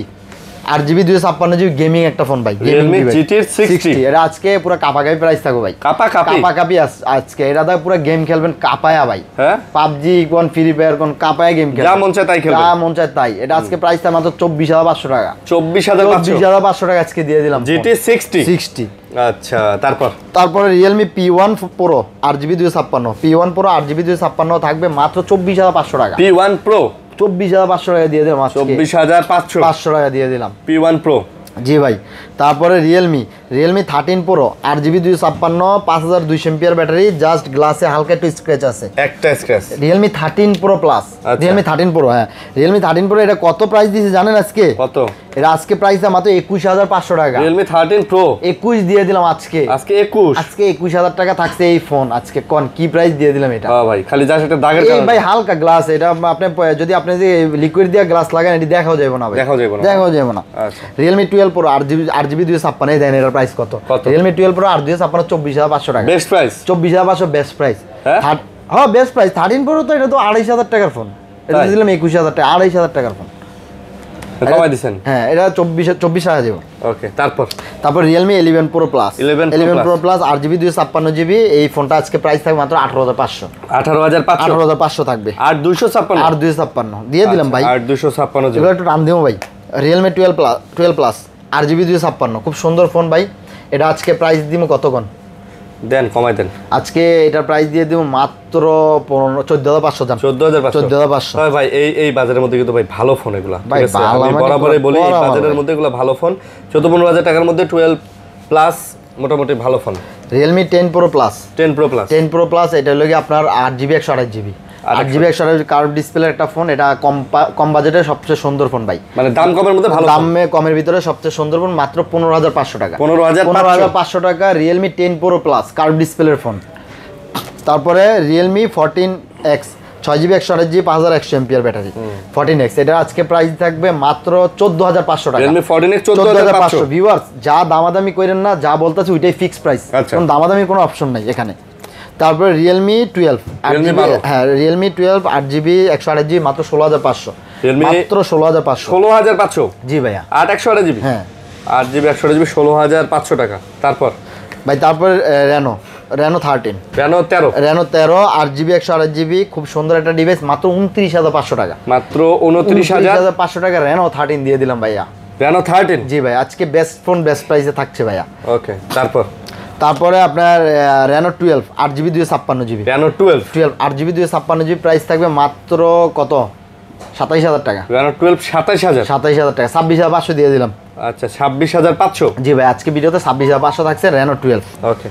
8GB 256GB gaming একটা ফোন ভাই। Realme GT60 এটা আজকে পুরো কাপাকাপি প্রাইস থাকবে ভাই। কাপাকাপি আজকে এটা দা পুরো গেম খেলবেন কাপায়া ভাই। হ্যাঁ PUBG কোন ফ্রি ফায়ার কোন কাপায়া গেম খেলবেন, যা মন চায় তাই খেলবেন, যা মন চায় তাই। এটা আজকে প্রাইস থাকবে মাত্র 24500 টাকা। 24500 টাকা আজকে দিয়ে দিলাম GT60। আচ্ছা তারপরে Realme P1 Pro 8GB 256 P1 Pro 8GB 256 থাকবে মাত্র 24500 টাকা। P1 Pro 24500 টাকা দিয়ে দিলাম আজকে। 24500 টাকা দিয়ে দিলাম P1 Pro। জি ভাই তারপরে Realme 13 Pro 8GB 256 5200 mAh battery, just গ্লাসে হালকা একটু স্ক্র্যাচ আছে, একটা scratch. Realme 13 Pro Plus Realme 13 Pro হ্যাঁ Realme 13 Pro এটা কত প্রাইস দিয়েছে জানেন আজকে? কত? এটা আজকে প্রাইস মাত্র 21500 টাকা। Realme 13 Pro 21 দিয়ে দিলাম আজকে 21000 টাকা থাকছে এই ফোন আজকে। কোন কি প্রাইস দিয়ে দিলাম এটা? হ্যাঁ ভাই খালি জাস্ট একটা দাগের কারণে। এই ভাই হালকা গ্লাস, এটা আপনি যদি আপনি যে লিকুইড দিয়ে গ্লাস লাগান এটা দেখাও যাবে না ভাই, দেখাও যাবে না। আচ্ছা Realme 12 Pro 8GB 256 এই দেন এটার প্রাইস কত? Realme 12 Pro 8GB 256 24500 টাকা। Best price 24500 best price. হ্যাঁ বেস্ট প্রাইস 13 Pro তো এটা তো 28500 টাকার ফোন, এটা দিলাম 21000 টাকা, 28000 টাকার ফোন কমাই দিবেন। হ্যাঁ এটা 24 টাকা দেব। ওকে তারপর Realme 11 Pro Plus 11 Pro Plus 8GB 256GB এই ফোনটা আজকে প্রাইস থাকবে মাত্র 18500 থাকবে। আর 256 দিয়ে দিলাম ভাই। 256 এগুলো একটু টান দিও ভাই। Realme 12 Plus 8GB 256 খুব সুন্দর ফোন ভাই। এটা আজকে প্রাইস দিব কতক্ষণ দেন, কমাই দেন। আজকে এটার প্রাইস দিয়ে দিব মাত্র 14500 দাম। 14500 ভাই। এই বাজারের মধ্যে কিন্তু ভাই ভালো ফোন এগুলো, ভাই আমি বরাবরই বলি এই বাজারের মধ্যে এগুলো ভালো ফোন। 14-15 টাকার মধ্যে 12 প্লাস মোটামুটি ভালো ফোন। Realme 10 Pro Plus এটা হলো কি আপনার 8GB 128GB 8GB 128GB curve ডিসপ্লের একটা ফোন। এটা কম বাজেটের সবচেয়ে সুন্দর ফোন ভাই, মানে দাম কমের মধ্যে ভালো, দামে কমের ভিতরে সবচেয়ে সুন্দর ফোন মাত্র 15500 টাকা। 15500 টাকা Realme 10 Pro Plus কার্ভ ডিসপ্লের ফোন। তারপরে Realme 14X 6GB 128GB 5100 mAh battery 14X এটা আজকে প্রাইস থাকবে মাত্র 14500 টাকা। Realme 14X 14500। ভিউয়ার্স যা দামাদামি করেন না, যা বলতাছি ওইটাই ফিক্স প্রাইস, কারণ দামাদামি কোনো অপশন নাই এখানে। তারপরে Realme 12 হ্যাঁ Realme 12 8GB 128GB মাত্র 16500 মাত্র 16500 জি ভাইয়া 8/128GB হ্যাঁ 8GB 128GB 16500 টাকা। তারপর ভাই তারপর Reno Reno 13 Reno 13 8GB 128GB খুব সুন্দর একটা ডিভাইস, মাত্র 29,500 টাকা। মাত্র 29,500 টাকা রেনো 13 দিয়ে দিলাম ভাইয়া। রেনো 13 জি ভাই, আজকে বেস্ট ফোন বেস্ট প্রাইসে থাকছে ভাইয়া। ওকে, তারপরে আপনার Reno 12 8GB 256GB। Reno 12 8GB 256GB price থাকবে মাত্র কত? 27,000 টাকা। রেনো 12 27,000 টাকা, 26,500 দিয়ে দিলাম। আচ্ছা, 26,500। জি ভাই, আজকে ভিডিওতে 26,500 থাকছে রেনো 12। ওকে,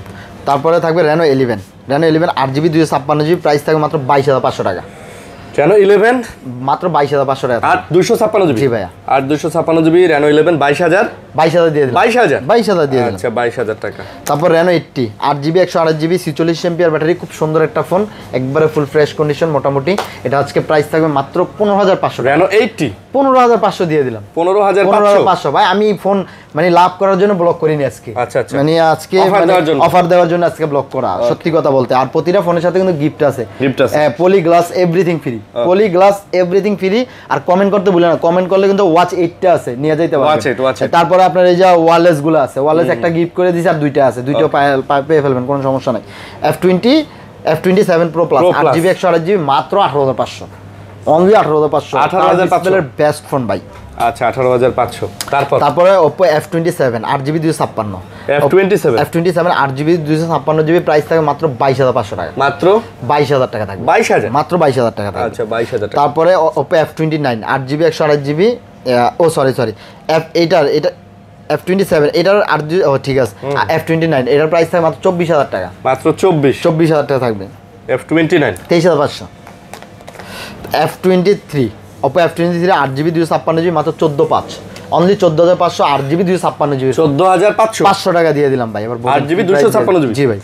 তারপরে থাকবে Reno 11। Reno 11 8GB 256GB price থাকবে মাত্র 22,500 টাকা। রেনো 11 মাত্র 22,500 টাকা। 8/256GB। জি ভাইয়া, 8/256GB রেনো 11 22,000 দিয়ে দিলাম। 22,000 দিয়ে দিলাম। আচ্ছা, 22,000 টাকা। তারপর Reno 80 8GB 128GB 46 MPR battery, খুব সুন্দর একটা ফোন, একবারে ফুল ফ্রেশ কন্ডিশন মোটামুটি। এটা আজকে প্রাইস থাকবে মাত্র 15,500। রেনো 80 15,500 দিয়ে দিলাম। 15,500 ভাই, আমি ফোন মানে লাভ করার জন্য ব্লক করিনি আজকে। আচ্ছা, মানে আজকে অফার দেওয়ার জন্য আজকে ব্লক করা, সত্যি কথা বলতে। আর প্রতিটা ফোনের সাথে কিন্তু গিফট আছে, পলি গ্লাস এভরিথিং ফ্রি, পলি গ্লাস এভরিথিং ফ্রি। আর কমেন্ট করতে ভুলে না, কমেন্ট করলে কিন্তু ওয়াচ 8টা আছে, নিয়ে যাইতে পারবেন। তারপরে আপনার এই যে ওয়ারলেস গুলো আছে, ওয়ারলেস একটা গিফট করে দিয়েছি, আর দুইটা আছে, দুইটাও পেয়ে ফেলবেন, কোনো সমস্যা নাই। F27 Pro Plus 8GB 128GB মাত্র 18,500, অনলি 18,500 বেস্ট ফোন ভাই। আচ্ছা, 18,500। তারপরে Oppo F27 8GB 256 F27 8GB 256GB price থাকে মাত্র 22,500 টাকা। মাত্র 22,000 টাকা থাকবে। 22,000 মাত্র 22,000 টাকা থাকবে। আচ্ছা, 22,000 টাকা। তারপরে Oppo F29 8GB 128GB sorry এটা F27 এটার 8GB ঠিক আছে। F29 এটার প্রাইস থাকে মাত্র 24,000 টাকা। মাত্র 24,000 টাকা থাকবে। F29 23,500। F23 Oppo F23 8GB 256GB মাত্র 14,500, অনলি 14,500 8GB 256GB 14,500 টাকা দিয়ে দিলাম ভাই। এবার 8GB 256GB। জি ভাই।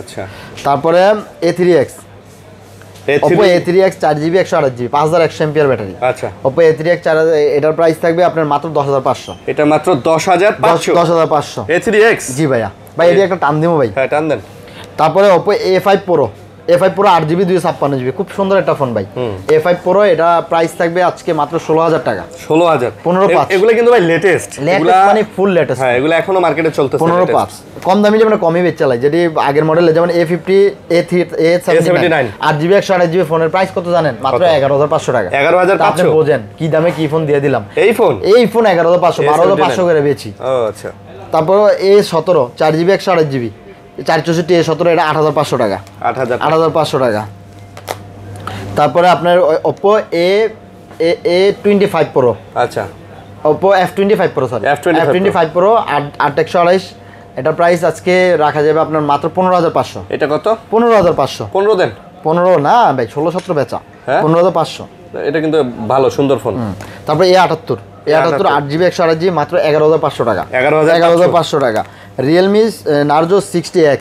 আচ্ছা, তারপরে A3X Oppo A3X 4GB 128GB 5100 mAh battery. আচ্ছা, Oppo A3X এটার প্রাইস থাকবে আপনার মাত্র 10,500। এটা মাত্র 10,500 A3X। জি ভাইয়া, ভাই এটা একটা টান দিমু ভাই। হ্যাঁ, টান দেন। তারপরে Oppo A5 Pro 8GB 256GB খুব সুন্দর একটা ফোন ভাই। A5 Pro এটা প্রাইস থাকবে আজকে মাত্র 16,000 টাকা। 16,000 15,500। এগুলো কিন্তু ভাই লেটেস্ট মানে ফুল লেটেস্ট। হ্যাঁ, এগুলো এখনো মার্কেটে চলতেছে। 15,500 কম দামি, যেমন কমই বেচে চালাই, যেটি আগের মডেলে যেমন A50 A79 8GB 128GB ফোনের প্রাইস কত জানেন? মাত্র 11,500 টাকা। 11,500। আপনি বোঝেন কি দামে কি ফোন দিয়ে দিলাম। এই ফোন 11,500 12,500 করে বেচি। ও আচ্ছা। তারপর A17 4GB 128GB 464 A17 এটা 8,500 টাকা। 8,500 টাকা। তারপরে আপনার Oppo A25 Pro। আচ্ছা, Oppo F25 Pro sorry F25 Pro 8/128 এটা প্রাইস আজকে রাখা যাবে আপনার মাত্র 15,500। এটা কত? 15,500। 15 দেন। 15 না ভাই, 16-17 বেচা। 15,500। এটা কিন্তু ভালো সুন্দর ফোন। তারপরে A78 8GB 128GB মাত্র 11,500 টাকা। 11,500 টাকা। Realme Narzo 60X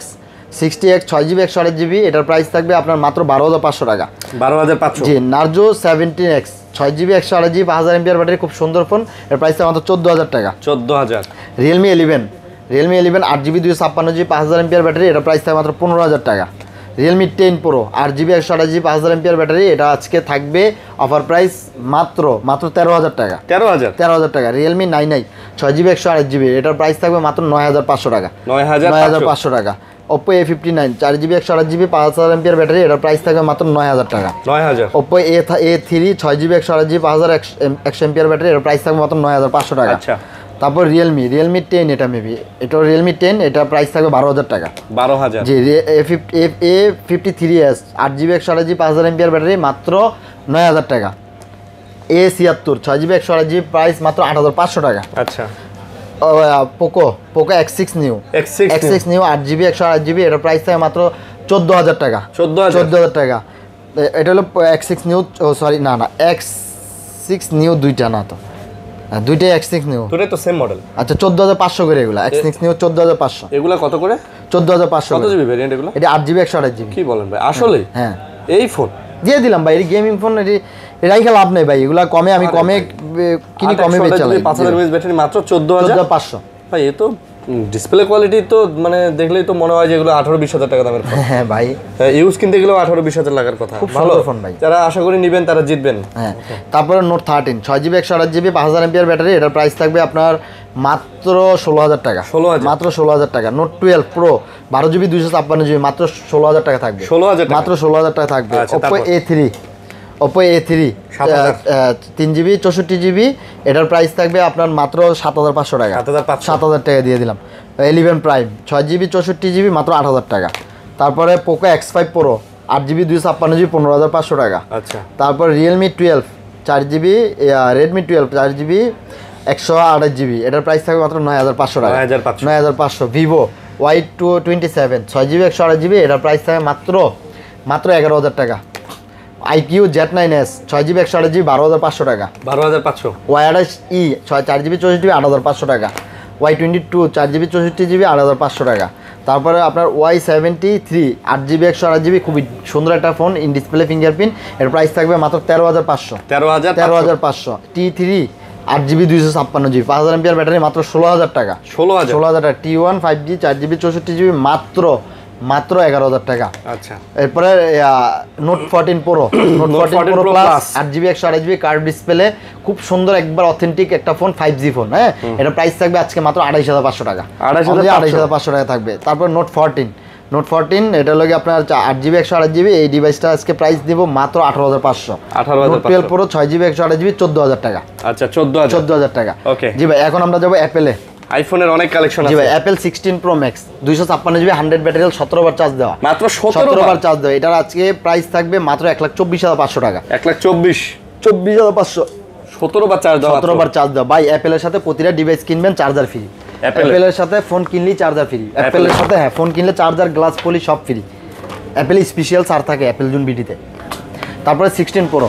6GB 128GB এটার প্রাইস থাকবে আপনার মাত্র 12,500 টাকা। 12,500। জি, Narzo 17X 6GB 128GB 5000 mAh battery, খুব সুন্দর ফোন, এর প্রাইস থাকবে মাত্র 14,000 টাকা। 14,000। Realme 11 8GB 256GB 5000 mAh battery, এটার প্রাইস থাকবে মাত্র 15,000 টাকা। Realme 10 Pro 8GB 128GB 5000 mAh battery, এটা আজকে থাকবে অফার প্রাইস মাত্র 13,000 টাকা। 13,000 টাকা। Realme 9i 6GB 128GB এটার প্রাইস থাকবে মাত্র 9,500 টাকা। 9,500 টাকা। Oppo A59 4GB 128GB 5000 mAh battery, এটার প্রাইস থাকবে মাত্র 9,000 টাকা। 9,000। Oppo A3 6GB 128GB 5100 mAh battery, এটার প্রাইস থাকবে মাত্র 9,500 টাকা। আচ্ছা। তারপর Realme 10 এটা মেবি, এটা Realme 10 এটা প্রাইস থাকবে 12,000 টাকা। 12,000। জি, A53s 8GB 128GB 5000 mAh battery মাত্র 9,000 টাকা। A76 6GB 128GB প্রাইস মাত্র 8,500 টাকা। আচ্ছা। Poco X6 New 8GB 128GB এটার প্রাইস থাকে মাত্র 14,000 টাকা। 14,000 টাকা। এটা হলো X6 New, সরি না X6 New দুইটা না তো, দুইটাই X6 New, দুটোই তো সেম মডেল। আচ্ছা 14,500 করে এগুলা। X6 New 14,500। এগুলা কত করে? 14,500। কত জিবি ভেরিয়েন্ট এগুলো? এটা 8GB 128GB। কি বলেন ভাই, আসলে? হ্যাঁ, এই ফোন দিয়ে দিলাম ভাই, এই গেমিং ফোন, এটাই লাভ নেই ভাই, এগুলা কমে আমি কমে কিনি, কমে বেচে চালাই। 5000 mAh ব্যাটারি মাত্র 14,500 ভাই, এ তো ডিসপ্লে কোয়ালিটি তো মানে দেখলেই তো মনে হয় যে এগুলো 18-20 হাজার টাকা দামের ফোন। হ্যাঁ ভাই, ইউজ কিনতে গেলেও 18-20 হাজার লাগার কথা। খুব ভালো সুন্দর ফোন ভাই, যারা আশা করি নেবেন তারা জিতবেন। হ্যাঁ। তারপরে note 13 6GB 128GB 5000 MPR battery, এটার প্রাইস থাকবে আপনার মাত্র 16000 টাকা। 16,000 মাত্র 16000 টাকা। নোট 12 প্রো 12GB 256GB মাত্র 16000 টাকা থাকবে। 16,000 টাকা মাত্র 16000 টাকা থাকবে। আচ্ছা, Oppo তারপর? A3 Oppo A3 7,000 3GB 64GB, এটার প্রাইস থাকবে আপনার মাত্র 7500 টাকা। 7,500 7000 টাকা দিয়ে দিলাম। 11 প্রাইম 6GB 64GB মাত্র 8000 টাকা। তারপরে Poco X5 Pro 8GB 256GB 15500 টাকা। আচ্ছা তারপর Realme 12 4GB, Redmi 12 4GB 128GB, এটার প্রাইস থাকবে মাত্র 9500 টাকা। 9500 9500। ভিভো Y27 6GB 128GB, এটার প্রাইস থাকবে মাত্র 11000 টাকা। IQ Z9s 6GB 128GB 12500 টাকা। 12,500 Y28E 4GB 64GB 8500 টাকা। Y22 4GB 64GB 8500 টাকা। তারপরে আপনার Y73 8GB 128GB, খুবই সুন্দর একটা ফোন, ইন ডিসপ্লে ফিঙ্গারপ্রিন্ট, এর প্রাইস থাকবে মাত্র 13500। 13500। T3 8GB 256GB 5000 MPR battery মাত্র 16000 টাকা। 16000 টাকা। T1 5G 4GB 64GB মাত্র 11000 টাকা। আচ্ছা এরপরে note 14 pro note 14 pro plus 8GB 128GB curve display, খুব সুন্দর একবার অথেন্টিক একটা ফোন, 5G ফোন। হ্যাঁ, এটা প্রাইস থাকবে আজকে মাত্র 28500 টাকা। 28500 টাকা থাকবে। তারপর নোট 14 এটা হলো আপনার 8GB 128GB, এই ডিভাইসটা আজকে প্রাইস দিব মাত্র 18500। নোট 12 প্রো 6GB 128GB 14000 টাকা। আচ্ছা 14000 টাকা। ওকে জি ভাই, এখন আমরা যাবো অ্যাপেলে। আইফোনের অনেক কালেকশন আছে। জি ভাই, Apple 16 pro max 256GB 100 battery, 17 বার চার্জ দেওয়া। মাত্র 17 বার চার্জ দেওয়া। এটার আজকে প্রাইস থাকবে মাত্র 1,24,500 টাকা। 1,24,500 17 বার চার্জ দেওয়া। 17 বার চার্জ দেওয়া ভাই। অ্যাপেলের সাথে প্রতিটা ডিভাইস কিনবেন চার্জার ফ্রি। অ্যাপেলের সাথে ফোন কিনলেই চার্জার ফ্রি। অ্যাপেলের সাথে হ্যাঁ, ফোন কিনলে চার্জার, গ্লাস পলি সব ফ্রি। অ্যাপেল স্পেশাল ছাড় থাকে অ্যাপেল জুন বিডিতে। তারপরে 16 pro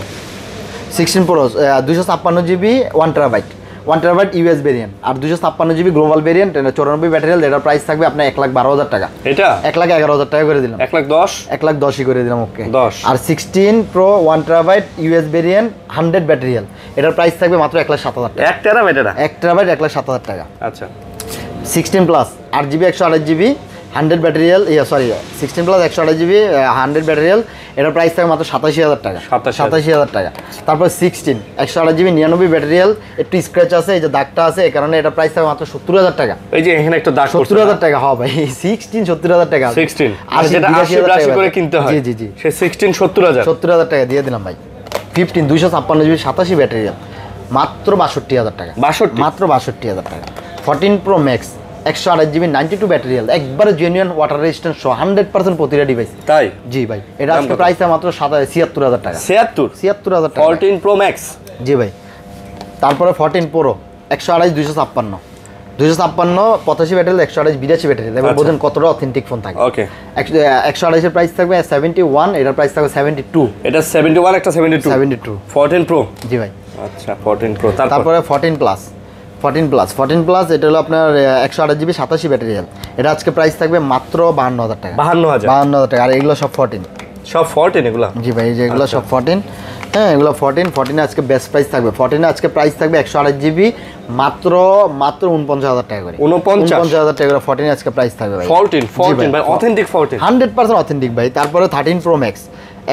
256GB 1TB US variant, আর 256GB গ্লোবাল ভেরিয়েন্ট, 94 ব্যাটারি। এটার প্রাইস থাকবে আপনার 1,12,000 টাকা। এটা 1,11,000 টাকা করে দিলাম। 1,10,000 করে দিলাম। ওকে 10। আর 16 pro 1TB US variant 100 battery, এটার প্রাইস থাকবে মাত্র 1,07,000 টাকা। 1 TB এটা 1TB 1,07,000 টাকা। আচ্ছা 16 plus 8GB 128GB 100 battery, 16 plus 128GB 100 battery, এটার প্রাইস থাকবে মাত্র 87,000 টাকা। 87,000 টাকা। তারপর 16 128GB 99 ব্যাটারি, একটু স্ক্র্যাচ আছে, এই যে দাগটা আছে, এই কারণে এটা প্রাইস থাকবে মাত্র 70,000 টাকা। এই যে এখানে একটা দাগ 70,000 টাকা হবে ভাই। 16 70,000 টাকা। 16 আর যেটা 80 করে কিনতে হয়। জি সে 16 70,000 টাকা দিয়ে দিলাম ভাই। 15 256GB 87 ব্যাটারি, মাত্র 62,000 টাকা। 62 মাত্র 62,000 টাকা। 14 প্রো ম্যাক্স 128GB 92 ব্যাটারি, একবারে জেনুইন ওয়াটার রেজিস্ট্যান্ট 100% প্রতিটা ডিভাইস। তাই জি ভাই, এটা আজকে প্রাইস মাত্র 76,000 টাকা। 76,000 টাকা। 14 প্রো ম্যাক্স। জি ভাই। তারপরে 14 প্রো 128 256 85 ব্যাটারি, 128 82 ব্যাটারি। এবার বোঝেন কতটা অথেন্টিক ফোন থাকে। ওকে 128 এর প্রাইস থাকবে 71, এটার প্রাইস থাকবে 72। এটা 71, একটা 72। 14 প্রো। জি ভাই। আচ্ছা 14 প্রো। তারপরে 14 প্লাস এটা হলো আপনার 128GB 87 ব্যাটারি, এটা আজকে প্রাইস থাকবে মাত্র 52,000 টাকা। 52,000 টাকা। আর এগুলো সব 14 এগুলো। জি ভাই, এই যে এগুলো সব 14। হ্যাঁ, এগুলো 14 আজকে বেস্ট প্রাইস থাকবে। 14 আজকে প্রাইস থাকবে 128GB মাত্র 49,000 টাকা করে। 49,000 টাকা করে 14 আজকে প্রাইস থাকবে ভাই। 14 ভাই, অথেন্টিক 14 100% অথেন্টিক ভাই। তারপরে 13 প্রো ম্যাক্স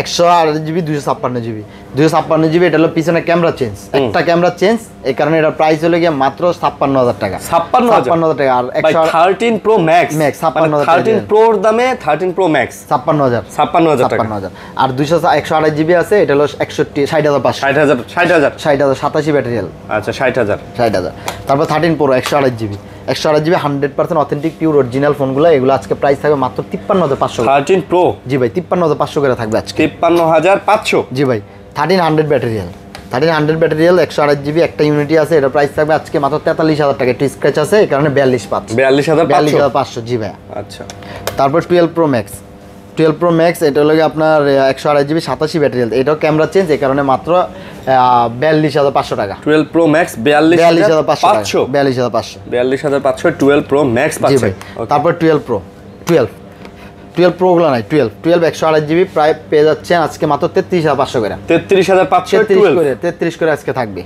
128GB 256GB, এটা হলো পিছনে ক্যামেরা চেঞ্জ, একটা ক্যামেরা চেঞ্জ, এই কারণে এটার প্রাইস হলো গিয়ে মাত্র 56,000 টাকা। 56,000 টাকা। আর 13 প্রো ম্যাক্স 56,000 13 প্রোর দামে 13 প্রো ম্যাক্স 56,000 টাকা। আর 128GB আছে, এটা হলো 60,500 60,000 87 ব্যাটারি। আচ্ছা 60,000। তারপর 13 pro 128GB 100% authentic pure original ফোনগুলো, এগুলো আজকে প্রাইস থাকবে মাত্র 53,500। 13 প্রো। জি ভাই, 53,500 করে থাকবে আজকে। 53,500। জি ভাই। 1,300 ব্যাটারি, 128GB একটা ইউনিটি আছে, এটা প্রাইস থাকবে আজকে মাত্র 43,000 টাকা। একটু স্ক্র্যাচ আছে, এই কারণে 42,500। জি ভাই। আচ্ছা। তারপর 12 প্রো ম্যাক্স এটা হলো আপনার 128GB 87 ব্যাটারি, এটাও ক্যামেরা চেঞ্জ, এই কারণে মাত্র 42,500 টাকা। 12 প্রো ম্যাক্স 42,500। 42,500 12 প্রো ম্যাক্স পাচ্ছেন। তারপর 12 প্রো গুলো নাই, 12 128GB প্রায় পেয়ে যাচ্ছেন আজকে মাত্র 33,500 করে। 33 করে আজকে থাকবে।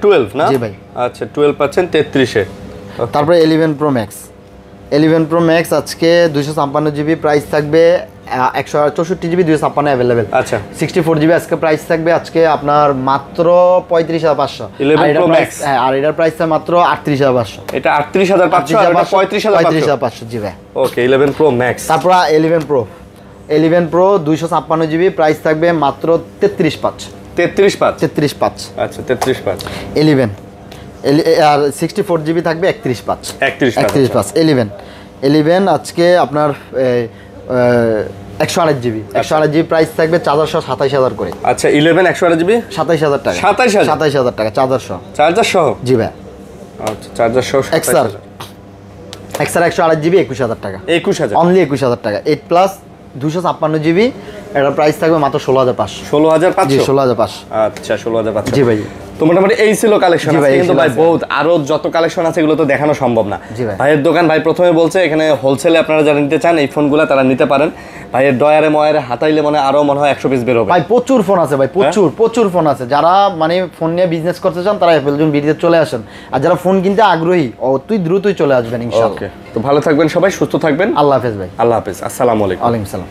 12 না? জি ভাই। আচ্ছা 12 পাচ্ছেন 33 এ। তারপরে 11 প্রো ম্যাক্স 11 Pro Max আজকে 256 জিবি প্রাইস থাকবে, 164 জিবি 256 অ্যাভেলেবেল। আচ্ছা 64 জিবি আজকে প্রাইস থাকবে আজকে আপনার মাত্র 35,500। 11 Pro Max হ্যাঁ, আর এটার প্রাইস মাত্র 38,500। এটা 38,500 আর এটা 35,500 জিবি। ওকে 11 Pro Max। তারপর 11 Pro 256 জিবি প্রাইস থাকবে মাত্র 33,500। 33,500 আচ্ছা 33,500। 11 আর 64 জিবি থাকবে 31,500। 31,500 11 আজকে আপনার 128 জিবি 128 জিবি প্রাইস থাকবে 427,000 করে। আচ্ছা 11 128 জিবি 27,000 টাকা। 27,000 টাকা চার্জার সহ জি ভাই। আচ্ছা চার্জার সহ এক্সআর 128 জিবি 21,000 টাকা। 21,000 অনলি 21,000 টাকা। 8 প্লাস 256 জিবি এটার প্রাইস থাকবে মাত্র 16,500। 16,500 জি 16,500। আচ্ছা 16,500 জি ভাই। তো মোটামুটি এই ছিল কালেকশন। জি ভাই, কিন্তু ভাই বহুত আরো যত কালেকশন আছে এগুলো তো দেখানো সম্ভব না। জি ভাই। ভাইয়ের দোকান ভাই প্রথমে বলছে এখানে হোলসেলে আপনারা যারা নিতে চান এই ফোনগুলো তারা নিতে পারেন। ভাইয়ের ডয়ারে ময়ারে হাতাইলে মনে হয় আরো মনে হয় 100 পিস বের হবে। ভাই প্রচুর ফোন আছে ভাই, প্রচুর ফোন আছে। যারা মানে ফোন নিয়ে বিজনেস করতে চান তারা অ্যাপেল জোন ভিডিওতে চলে আসেন, আর যারা ফোন কিনতে আগ্রহী অতি দ্রুতই চলে আসবেন ইনশাআল্লাহ। ওকে তো ভালো থাকবেন সবাই, সুস্থ থাকবেন। আল্লাহ হাফেজ ভাই। আল্লাহ হাফেজ, আসসালামু আলাইকুম। ওয়ালাইকুম সালাম।